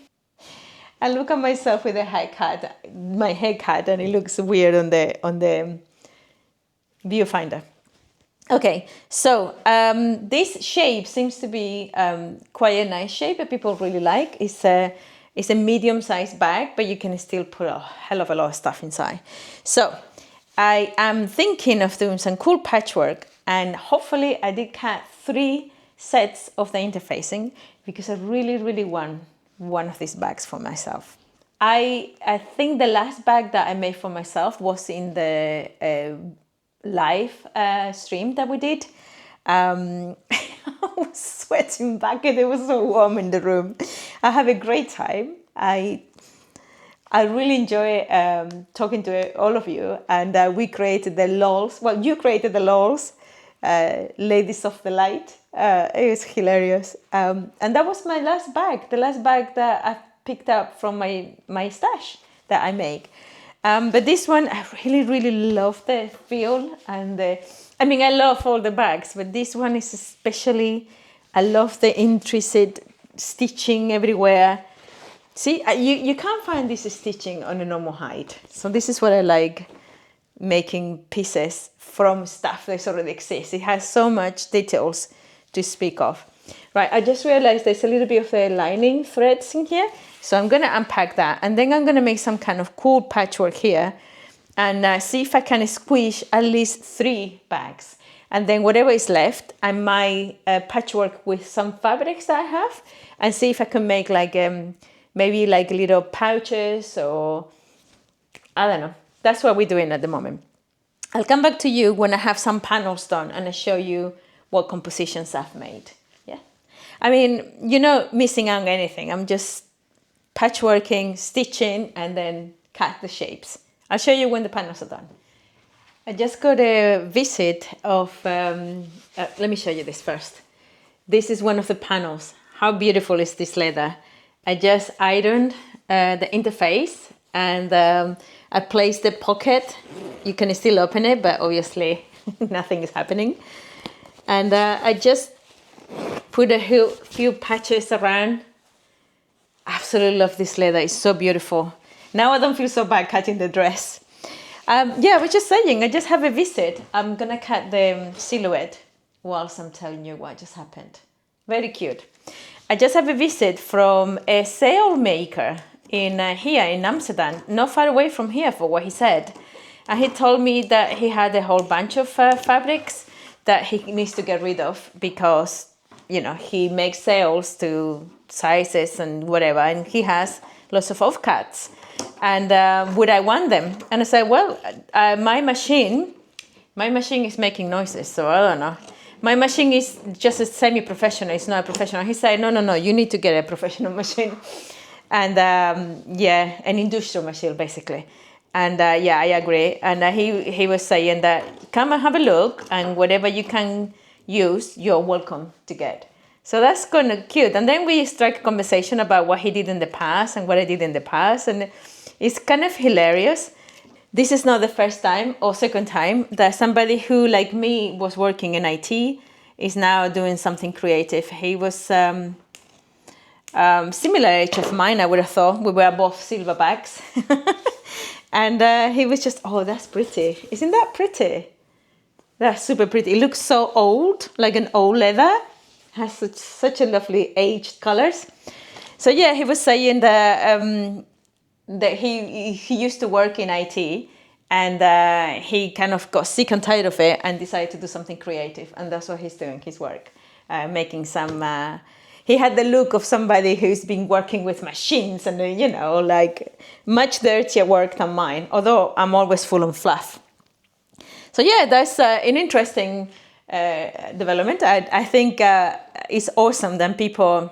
I look at myself with a haircut, my haircut, and it looks weird on the viewfinder. Okay, so this shape seems to be quite a nice shape that people really like. It's a medium-sized bag, but you can still put a hell of a lot of stuff inside. So I am thinking of doing some cool patchwork, and hopefully I did cut 3 sets of the interfacing because I really, really want one of these bags for myself. I think the last bag that I made for myself was in the live stream that we did. I was sweating back and it was so warm in the room. I have a great time. I really enjoy talking to all of you, and we created the LOLs. Well, you created the LOLs, Ladies of the Light. It was hilarious. And that was my last bag, the last bag that I picked up from my stash that I make. But this one, I really, really love the feel. And I love all the bags, but this one is especially, I love the intricate stitching everywhere. See, you can't find this stitching on a normal hide. So this is what I like, making pieces from stuff that already exists. It has so much details to speak of. Right, I just realized there's a little bit of the lining threads in here. So I'm going to unpack that, and then I'm going to make some kind of cool patchwork here and see if I can squish at least 3 bags. And then whatever is left, I might patchwork with some fabrics that I have and see if I can make like maybe like little pouches, or I don't know. That's what we're doing at the moment. I'll come back to you when I have some panels done and I show you what compositions I've made. Yeah. You're not missing out on anything. I'm just patchworking, stitching, and then cut the shapes. I'll show you when the panels are done. I just got a visit of, let me show you this first. This is one of the panels. How beautiful is this leather? I just ironed the interface, and I placed the pocket. You can still open it, but obviously nothing is happening. And I just put a few patches around. Absolutely love this leather. It's so beautiful. Now I don't feel so bad cutting the dress. I was just saying, I just have a visit. I'm going to cut the silhouette whilst I'm telling you what just happened. Very cute. I just have a visit from a sail maker here in Amsterdam, not far away from here, for what he said. And he told me that he had a whole bunch of fabrics that he needs to get rid of because, he makes sails to sizes and whatever, and he has lots of offcuts. And would I want them? And I said, well, my machine is making noises, so I don't know. My machine is just a semi-professional, it's not a professional. He said, no, you need to get a professional machine. And an industrial machine, basically. And I agree. And he was saying that, come and have a look, and whatever you can use, you're welcome to get. So that's kind of cute. And then we strike a conversation about what he did in the past and what I did in the past. And it's kind of hilarious. This is not the first time or second time that somebody who, like me, was working in IT is now doing something creative. He was similar age of mine, I would have thought. We were both silverbacks. And he was just, oh, that's pretty. Isn't that pretty? That's super pretty. It looks so old, like an old leather. Has such a lovely aged colors. So yeah, he was saying that he used to work in IT, and he kind of got sick and tired of it and decided to do something creative, and that's what he's doing. His work, making some. He had the look of somebody who's been working with machines and like much dirtier work than mine. Although I'm always full on fluff. So yeah, that's an interesting development. I think it's awesome that people.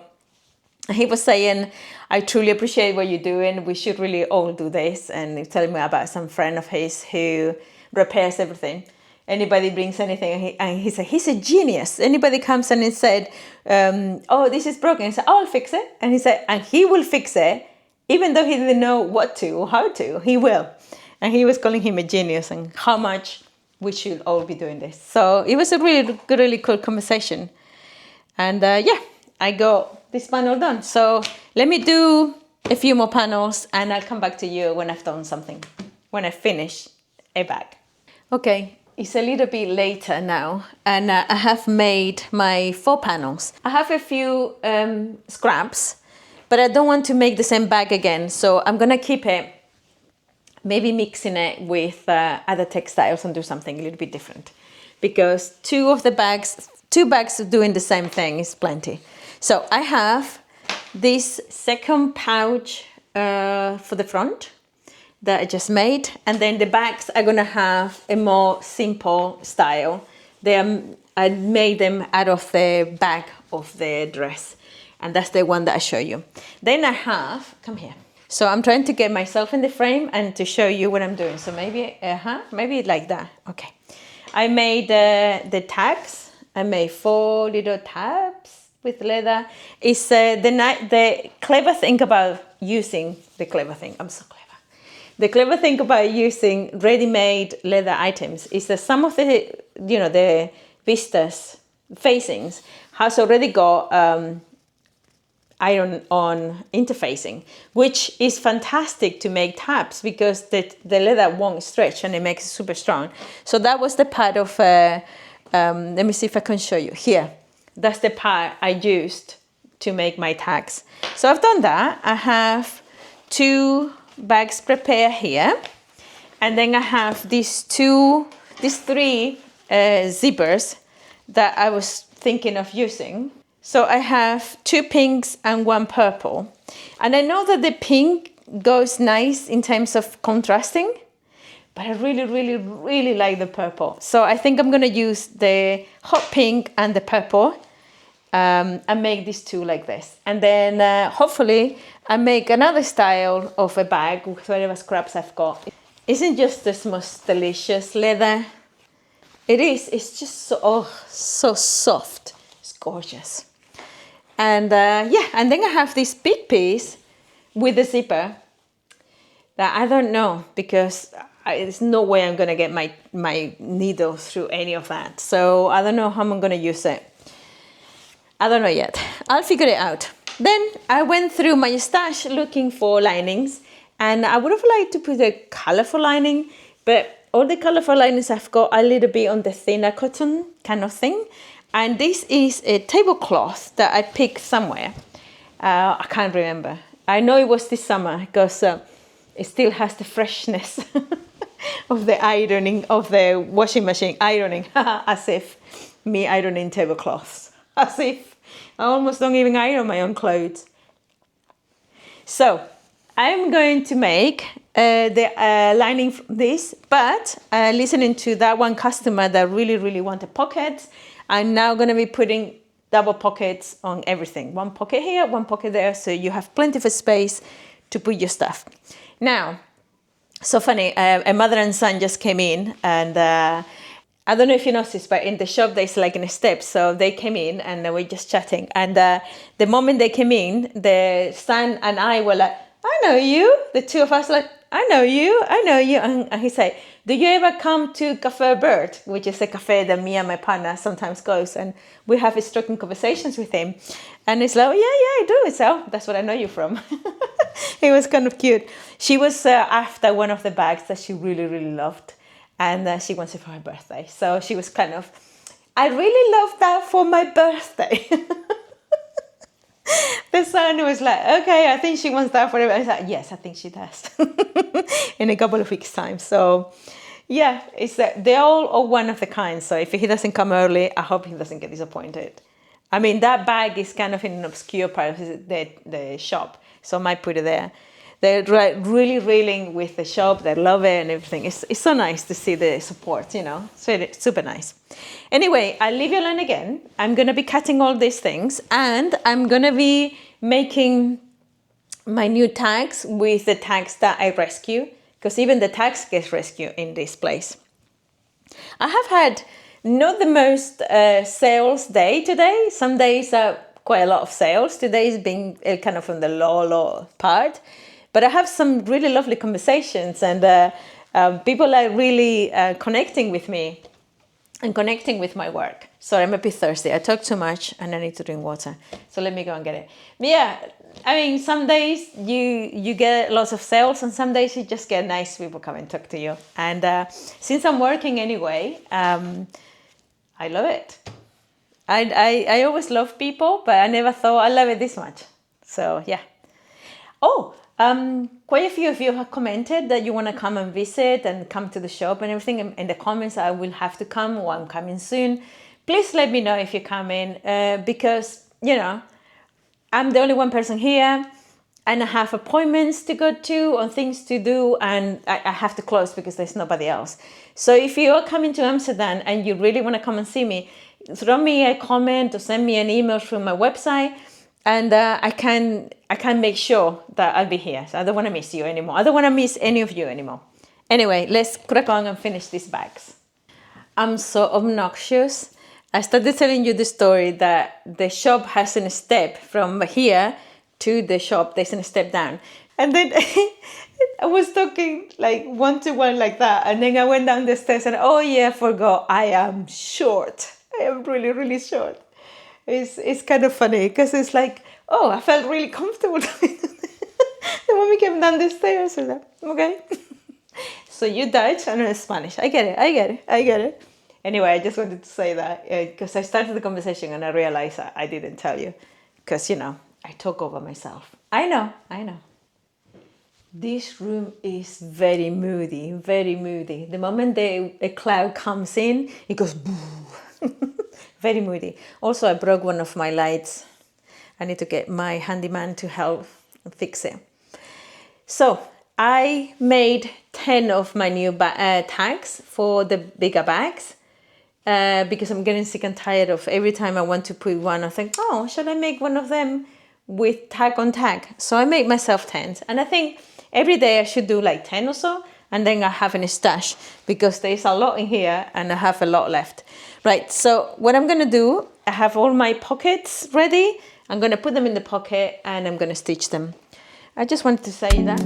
He was saying, I truly appreciate what you're doing. We should really all do this. And he's telling me about some friend of his who repairs everything. Anybody brings anything, and he said, he's a genius. Anybody comes in and said, oh, this is broken. He said, oh, I'll fix it. And he said, and he will fix it, even though he didn't know what to or how to, he will. And he was calling him a genius and how much we should all be doing this. So it was a really cool conversation. And I got this panel done. So let me do a few more panels, and I'll come back to you when I've done something, when I finish a bag. Okay, it's a little bit later now, and I have made my 4 panels. I have a few scraps, but I don't want to make the same bag again, so I'm gonna keep it, maybe mixing it with other textiles and do something a little bit different, because 2 bags doing the same thing is plenty. So I have this second pouch for the front that I just made, and then the bags are gonna have a more simple style. I made them out of the bag of the dress, and that's the one that I show you. Then I have, come here. So I'm trying to get myself in the frame and to show you what I'm doing. So maybe like that. Okay. I made the tags. I made 4 little tabs with leather. It's the clever thing about using I'm so clever. The clever thing about using ready-made leather items is that some of the vistas facings has already got iron-on interfacing, which is fantastic to make tabs because the leather won't stretch and it makes it super strong. So that was the part of, let me see if I can show you. Here, that's the part I used to make my tags. So I've done that. I have 2 bags prepared here. And then I have these 3 zippers that I was thinking of using. So I have 2 pinks and 1 purple. And I know that the pink goes nice in terms of contrasting, but I really, really, really like the purple. So I think I'm gonna use the hot pink and the purple and make these 2 like this. And then hopefully I make another style of a bag with whatever scraps I've got. Isn't just the most delicious leather? It is, it's just so soft. It's gorgeous. And and then I have this big piece with a zipper that I don't know, because there's no way I'm gonna get my needle through any of that. So I don't know how I'm gonna use it. I don't know yet. I'll figure it out. Then I went through my stash looking for linings, and I would have liked to put a colorful lining, but all the colorful linings I've got a little bit on the thinner cotton kind of thing. And this is a tablecloth that I picked somewhere. I can't remember. I know it was this summer because it still has the freshness of the ironing, of the washing machine ironing, as if me ironing tablecloths, as if I almost don't even iron my own clothes. So I'm going to make the lining from this, but listening to that one customer that really, really wanted pockets, I'm now going to be putting double pockets on everything. 1 pocket here, 1 pocket there, so you have plenty of space to put your stuff. Now, so funny, a mother and son just came in, and I don't know if you noticed, but in the shop there's like a step, so they came in and we're just chatting. And the moment they came in, the son and I were like, I know you. The 2 of us like, I know you. And he said, do you ever come to Cafe Bird, which is a cafe that me and my partner sometimes goes, and we have striking conversations with him. And it's like, oh, yeah, I do. So that's what I know you from. It was kind of cute. She was after one of the bags that she really, really loved, and she wants it for her birthday. So she was kind of, I really love that for my birthday. The son was like, okay, I think she wants that for her. I was like, yes, I think she does. In a couple of weeks' time. So yeah, it's they're all one of the kind. So if he doesn't come early, I hope he doesn't get disappointed. I mean, that bag is kind of in an obscure part of the shop, so I might put it there. They're really reeling with the shop. They love it and everything. It's so nice to see the support, you know. It's super nice. Anyway, I'll leave you alone again. I'm going to be cutting all these things, and I'm going to be making my new tags with the tags that I rescue, because even the tags get rescued in this place. I have had not the most sales day today. Some days are quite a lot of sales. Today's been kind of on the low part. But I have some really lovely conversations, and people are really connecting with me and connecting with my work. Sorry, I'm a bit thirsty. I talk too much and I need to drink water. So let me go and get it. But yeah, I mean, some days you get lots of sales, and some days you just get nice people come and talk to you. And since I'm working anyway, I love it. I always love people, but I never thought I love it this much. So yeah. Oh, quite a few of you have commented that you want to come and visit and come to the shop and everything. In the comments, I will have to come, or I'm coming soon. Please let me know if you're coming, because, you know, I'm the only one person here, and I have appointments to go to and things to do, and I have to close because there's nobody else. So if you are coming to Amsterdam and you really want to come and see me, throw me a comment or send me an email through my website, and I can make sure that I'll be here. So I don't want to miss you anymore. I don't want to miss any of you anymore. Anyway, let's crack on and finish these bags. I'm so obnoxious. I started telling you the story that the shop has a step from here to the shop. There's a step down. And then I was talking like one-to-one like that. And then I went down the stairs and, oh yeah, I forgot. I am short. I am really, really short. It's kind of funny because it's like, oh, I felt really comfortable. Then when we came down the stairs, I was like, okay. So you Dutch and I'm Spanish. I get it. Anyway, I just wanted to say that because I started the conversation and I realized I didn't tell you because, you know, I talk over myself. I know. This room is very moody. The moment a cloud comes in, it goes boo. Very moody. Also, I broke one of my lights. I need to get my handyman to help fix it. So I made 10 of my new tags for the bigger bags because I'm getting sick and tired of every time I want to put one, I think, oh, shall I make one of them with tag on tag? So I make myself 10. And I think every day I should do like 10 or so. And then I have a stash because there's a lot in here and I have a lot left. Right, so what I'm going to do, I have all my pockets ready. I'm going to put them in the pocket and I'm going to stitch them. I just wanted to say that.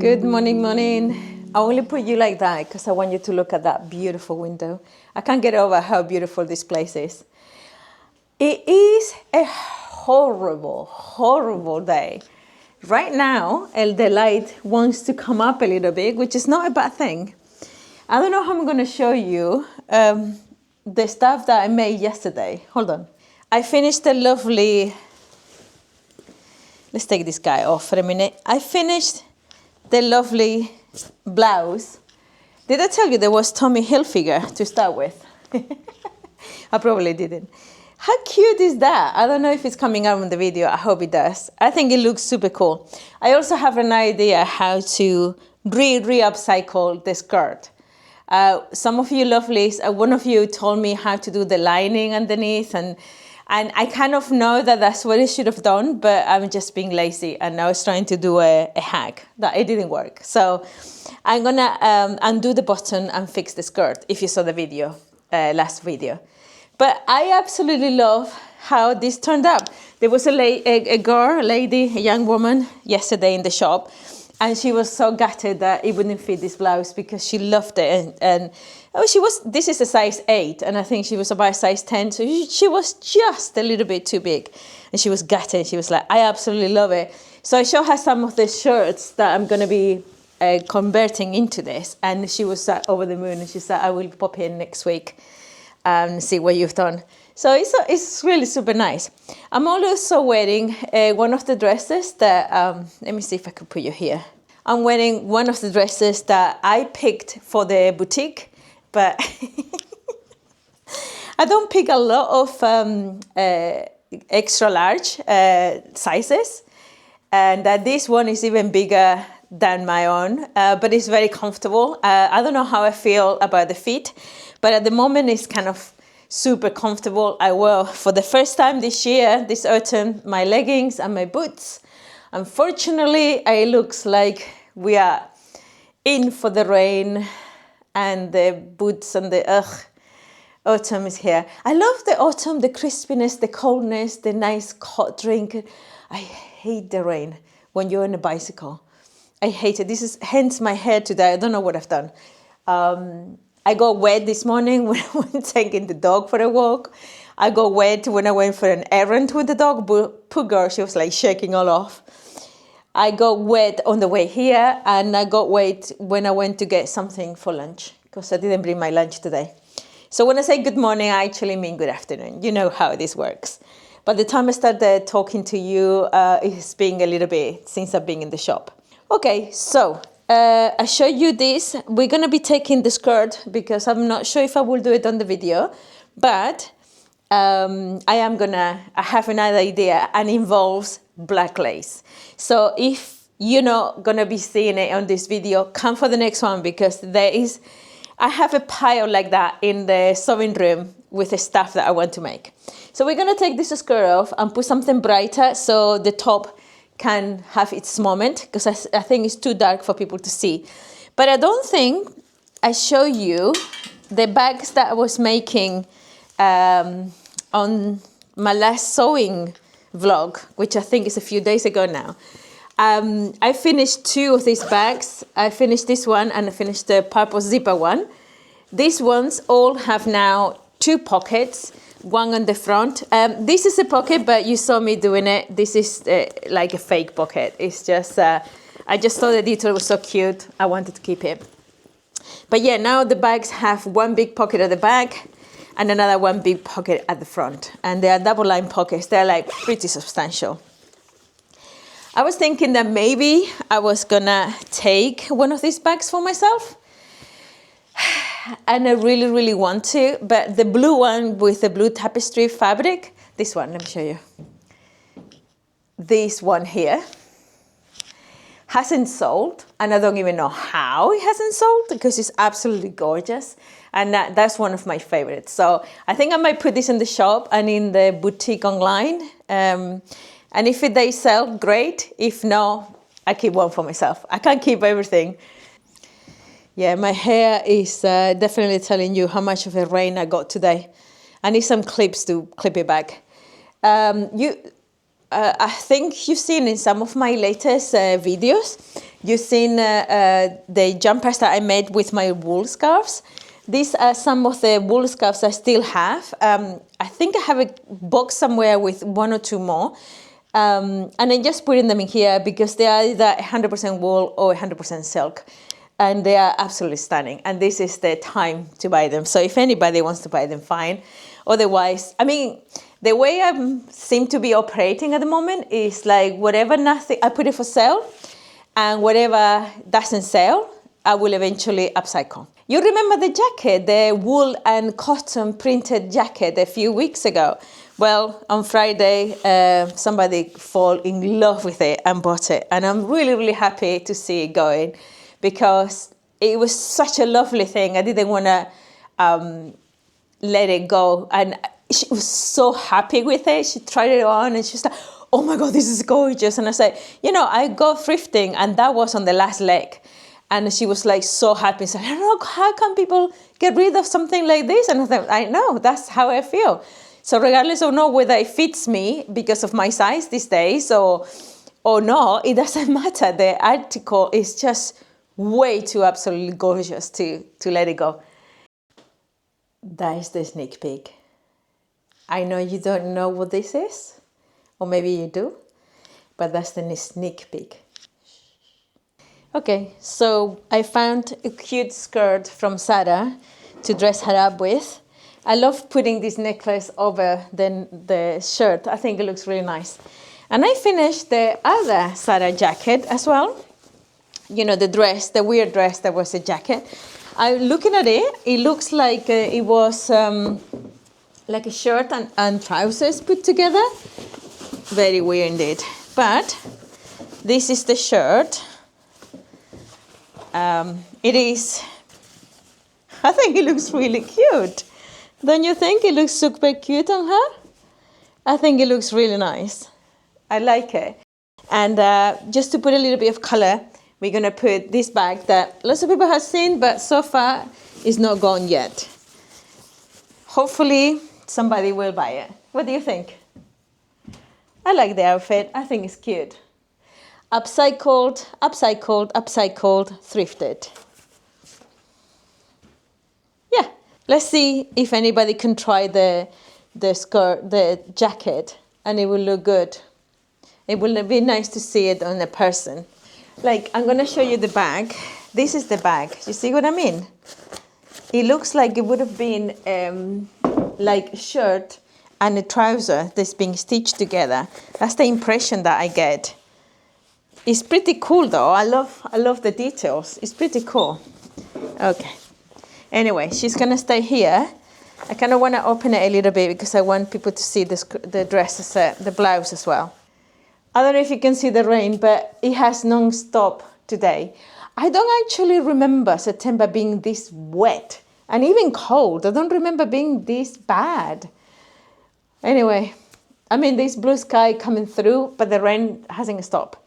Good morning. I only put you like that because I want you to look at that beautiful window. I can't get over how beautiful this place is. It is a horrible day. Right now, the light wants to come up a little bit, which is not a bad thing. I don't know how I'm going to show you the stuff that I made yesterday. Hold on. I finished a lovely... Let's take this guy off for a minute. I finished the lovely blouse Did I tell you there was Tommy Hilfiger to start with? I probably didn't. How cute is that? I don't know if it's coming out in the video. I hope it does. I think it looks super cool. I also have an idea how to re-upcycle the skirt. Some of you lovelies, one of you told me how to do the lining underneath, and I kind of know that that's what I should have done, but I'm just being lazy, and I was trying to do a hack that it didn't work. So I'm gonna undo the button and fix the skirt, if you saw the video, last video. But I absolutely love how this turned out. There was a young woman yesterday in the shop, and she was so gutted that it wouldn't fit this blouse because she loved it. And this is a size 8, and I think she was about size 10, so she was just a little bit too big. And she was gutted. She was like, I absolutely love it. So I showed her some of the shirts that I'm going to be converting into this, and she was over the moon, and she said, I will pop in next week and see what you've done. So it's really super nice. I'm also wearing one of the dresses that, let me see if I can put you here. I'm wearing one of the dresses that I picked for the boutique, but I don't pick a lot of extra large sizes. And this one is even bigger than my own, but it's very comfortable. I don't know how I feel about the fit, but at the moment it's kind of super comfortable. I wear for the first time this year, this autumn, my leggings and my boots. Unfortunately, it looks like we are in for the rain and the boots and the autumn is here. I love the autumn, the crispiness, the coldness, the nice hot drink. I hate the rain when you're on a bicycle. I hate it. This is hence my hair today. I don't know what I've done. I got wet this morning when I went taking the dog for a walk. I got wet when I went for an errand with the dog. Poor girl, she was like shaking all off. I got wet on the way here, and I got wet when I went to get something for lunch because I didn't bring my lunch today. So when I say good morning, I actually mean good afternoon. You know how this works. By the time I started talking to you, it's been a little bit since I've been in the shop. Okay, so I show you this. We're going to be taking the skirt because I'm not sure if I will do it on the video, but I have another idea, and involves black lace. So if you're not going to be seeing it on this video, come for the next one, because I have a pile like that in the sewing room with the stuff that I want to make. So we're going to take this skirt off and put something brighter so the top can have its moment, because I think it's too dark for people to see. But I don't think I show you the bags that I was making on my last sewing vlog, which I think is a few days ago now. I finished 2 of these bags. I finished this one, and I finished the purple zipper one. These ones all have now 2 pockets, one on the front. This is a pocket, but you saw me doing it. This is like a fake pocket. It's just, I just thought the detail was so cute. I wanted to keep it. But yeah, now the bags have one big pocket at the back and another one big pocket at the front. And they are double line pockets. They're like pretty substantial. I was thinking that maybe I was gonna take one of these bags for myself. And I really, really want to, but the blue one with the blue tapestry fabric, this one, let me show you. This one here hasn't sold, and I don't even know how it hasn't sold because it's absolutely gorgeous. And that's one of my favorites. So I think I might put this in the shop and in the boutique online. And if they sell, great. If not, I keep one for myself. I can't keep everything. Yeah, my hair is definitely telling you how much of a rain I got today. I need some clips to clip it back. I think you've seen in some of my latest videos, you've seen the jumpers that I made with my wool scarves. These are some of the wool scarves I still have. I think I have a box somewhere with 1 or 2 more. And I'm just putting them in here because they are either 100% wool or 100% silk. And they are absolutely stunning. And this is the time to buy them. So if anybody wants to buy them, fine. Otherwise, I mean, the way I seem to be operating at the moment is like whatever I put it for sale, and whatever doesn't sell, I will eventually upcycle. You remember the jacket, the wool and cotton printed jacket a few weeks ago? Well, on Friday, somebody fall in love with it and bought it. And I'm really, really happy to see it going because it was such a lovely thing. I didn't want to let it go. And she was so happy with it. She tried it on and she's like, oh my God, this is gorgeous. And I said, I go thrifting and that was on the last leg. And she was like so happy. So I don't know, how can people get rid of something like this? And I thought, I know, that's how I feel. So regardless of whether it fits me because of my size these days or not, it doesn't matter. The article is just way too absolutely gorgeous to let it go. That is the sneak peek. I know you don't know what this is, or maybe you do, but that's the sneak peek. Okay, so I found a cute skirt from Sara to dress her up with. I love putting this necklace over the shirt. I think it looks really nice. And I finished the other Sara jacket as well. The dress, the weird dress that was a jacket. Looking at it, it looks like it was like a shirt and trousers put together. Very weird indeed. But this is the shirt. It is, I think it looks really cute. Don't you think it looks super cute on her? I think it looks really nice. I like it. And just to put a little bit of color, we're going to put this bag that lots of people have seen, but so far is not gone yet. Hopefully somebody will buy it. What do you think? I like the outfit. I think it's cute. Upcycled, upcycled, upcycled, thrifted. Yeah, let's see if anybody can try the skirt, the jacket, and it will look good. It will be nice to see it on a person. Like, I'm gonna show you the bag. This is the bag. You see what I mean? It looks like it would have been like a shirt and a trouser that's being stitched together. That's the impression that I get. It's pretty cool though. I love the details. It's pretty cool. Okay. Anyway, she's gonna stay here. I kind of want to open it a little bit because I want people to see the dress, the blouse as well. I don't know if you can see the rain, but it has non-stop today. I don't actually remember September being this wet and even cold. I don't remember being this bad. Anyway, I mean, there's blue sky coming through, but the rain hasn't stopped.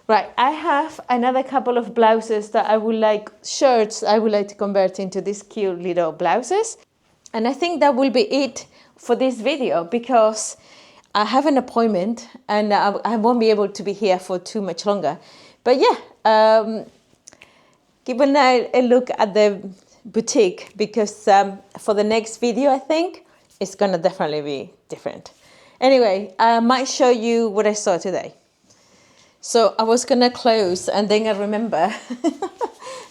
Right, I have another couple of blouses that I would like, shirts I would like to convert into these cute little blouses. And I think that will be it for this video because I have an appointment and I won't be able to be here for too much longer. But yeah, keep an eye, a look at the boutique because for the next video, I think it's gonna definitely be different. Anyway, I might show you what I saw today. So I was gonna close and then I remember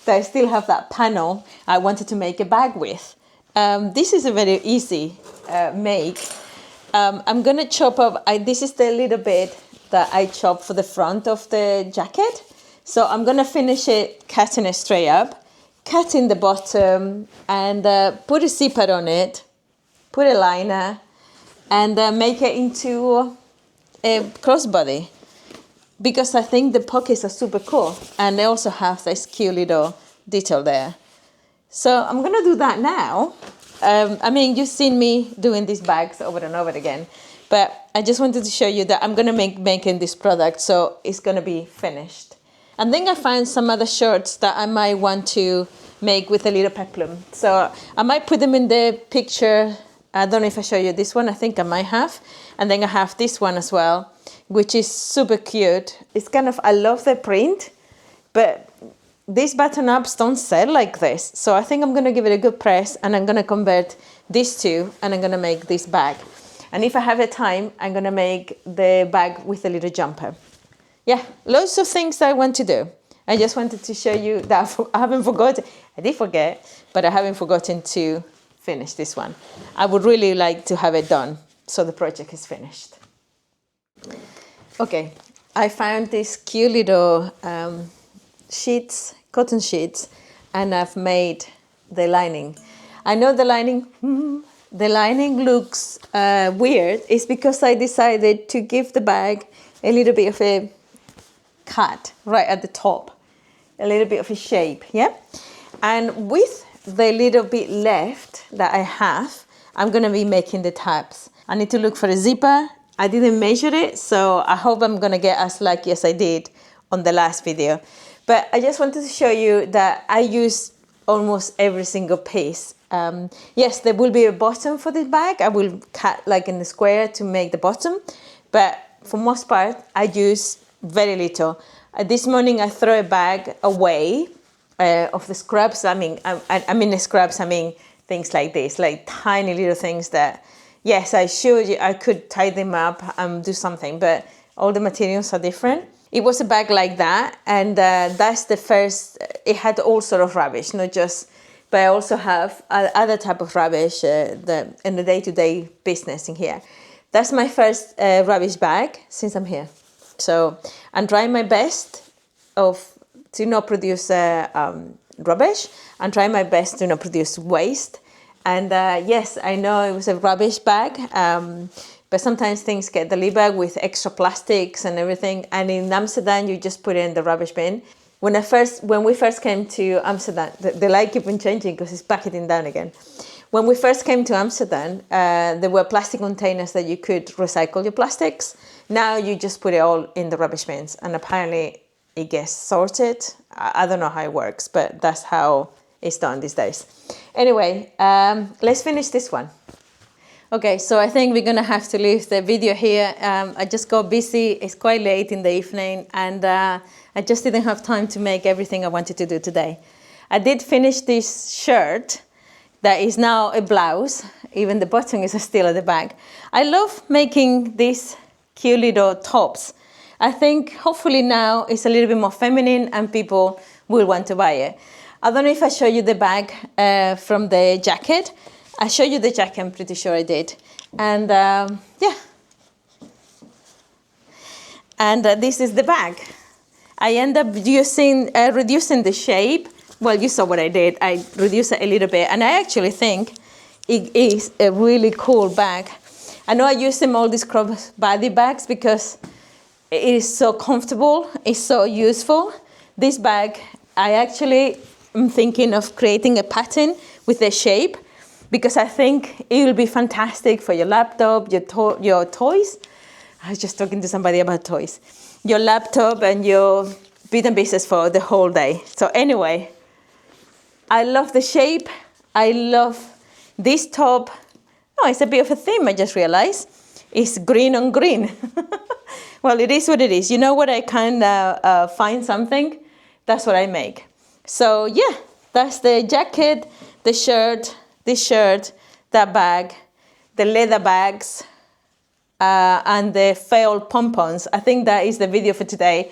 that I still have that panel I wanted to make a bag with. This is a very easy make. I'm gonna chop up, this is the little bit that I chopped for the front of the jacket. So I'm gonna finish it cutting it straight up, cutting the bottom and put a zipper on it, put a liner and make it into a crossbody. Because I think the pockets are super cool and they also have this cute little detail there. So I'm gonna do that now. I mean, you've seen me doing these bags over and over again, but I just wanted to show you that I'm gonna making this product, so it's gonna be finished. And then I found some other shirts that I might want to make with a little peplum. So I might put them in the picture. I don't know if I show you this one, I think I might have. And then I have this one as well, which is super cute. It's kind of, I love the print, but these button-ups don't sell like this. So I think I'm gonna give it a good press and I'm gonna convert these two and I'm gonna make this bag. And if I have the time, I'm gonna make the bag with a little jumper. Yeah, lots of things I want to do. I just wanted to show you that I haven't forgotten. I did forget, but I haven't forgotten to finish this one. I would really like to have it done so the project is finished. Okay, I found these cute little sheets, cotton sheets, and I've made the lining. I know the lining looks weird. It's because I decided to give the bag a little bit of a cut right at the top, a little bit of a shape, yeah? And with the little bit left that I have, I'm gonna be making the tabs. I need to look for a zipper. I didn't measure it, so I hope I'm gonna get as lucky as I did on the last video. But I just wanted to show you that I use almost every single piece. Yes, there will be a bottom for this bag. I will cut like in the square to make the bottom, but for most part, I use very little. This morning I throw a bag away of the scrubs. I mean the scrubs, I mean things like this, like tiny little things that, yes, I could tie them up and do something, but all the materials are different. It was a bag like that, and that's the first. It had all sort of rubbish, not just, but I also have other type of rubbish in the day-to-day business in here. That's my first rubbish bag since I'm here. So I'm trying my best to not produce rubbish. I'm trying my best to not produce waste. And yes, I know it was a rubbish bag, but sometimes things get delivered with extra plastics and everything. And in Amsterdam, you just put it in the rubbish bin. When we first came to Amsterdam, the light keeps on changing because it's packing down again. When we first came to Amsterdam, there were plastic containers that you could recycle your plastics. Now you just put it all in the rubbish bins, and apparently it gets sorted. I don't know how it works, but that's how it's done these days. Anyway, let's finish this one. Okay, so I think we're gonna have to leave the video here. I just got busy, it's quite late in the evening, and I just didn't have time to make everything I wanted to do today. I did finish this shirt that is now a blouse, even the button is still at the back. I love making these cute little tops. I think hopefully now it's a little bit more feminine and people will want to buy it. I don't know if I show you the bag from the jacket. I showed you the jacket, I'm pretty sure I did. And yeah. And this is the bag. I end up reducing the shape. Well, you saw what I did. I reduced it a little bit. And I actually think it is a really cool bag. I know I use them all these crossbody bags because it is so comfortable. It's so useful. This bag, I actually am thinking of creating a pattern with the shape, because I think it will be fantastic for your laptop, your toys. I was just talking to somebody about toys. Your laptop and your bit and pieces for the whole day. So anyway, I love the shape. I love this top. Oh, it's a bit of a theme, I just realized. It's green on green. Well, it is what it is. You know what, I kind of find something, that's what I make. So yeah, that's the jacket, the shirt, this shirt, that bag, the leather bags, and the fail pompons. I think that is the video for today.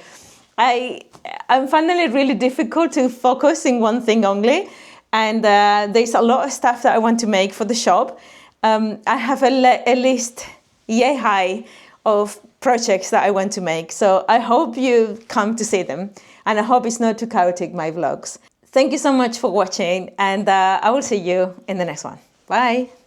I'm finding it really difficult to focus in one thing only, and there's a lot of stuff that I want to make for the shop. I have a list yay high of projects that I want to make, so I hope you come to see them, and I hope it's not too chaotic, my vlogs. Thank you so much for watching, and I will see you in the next one. Bye.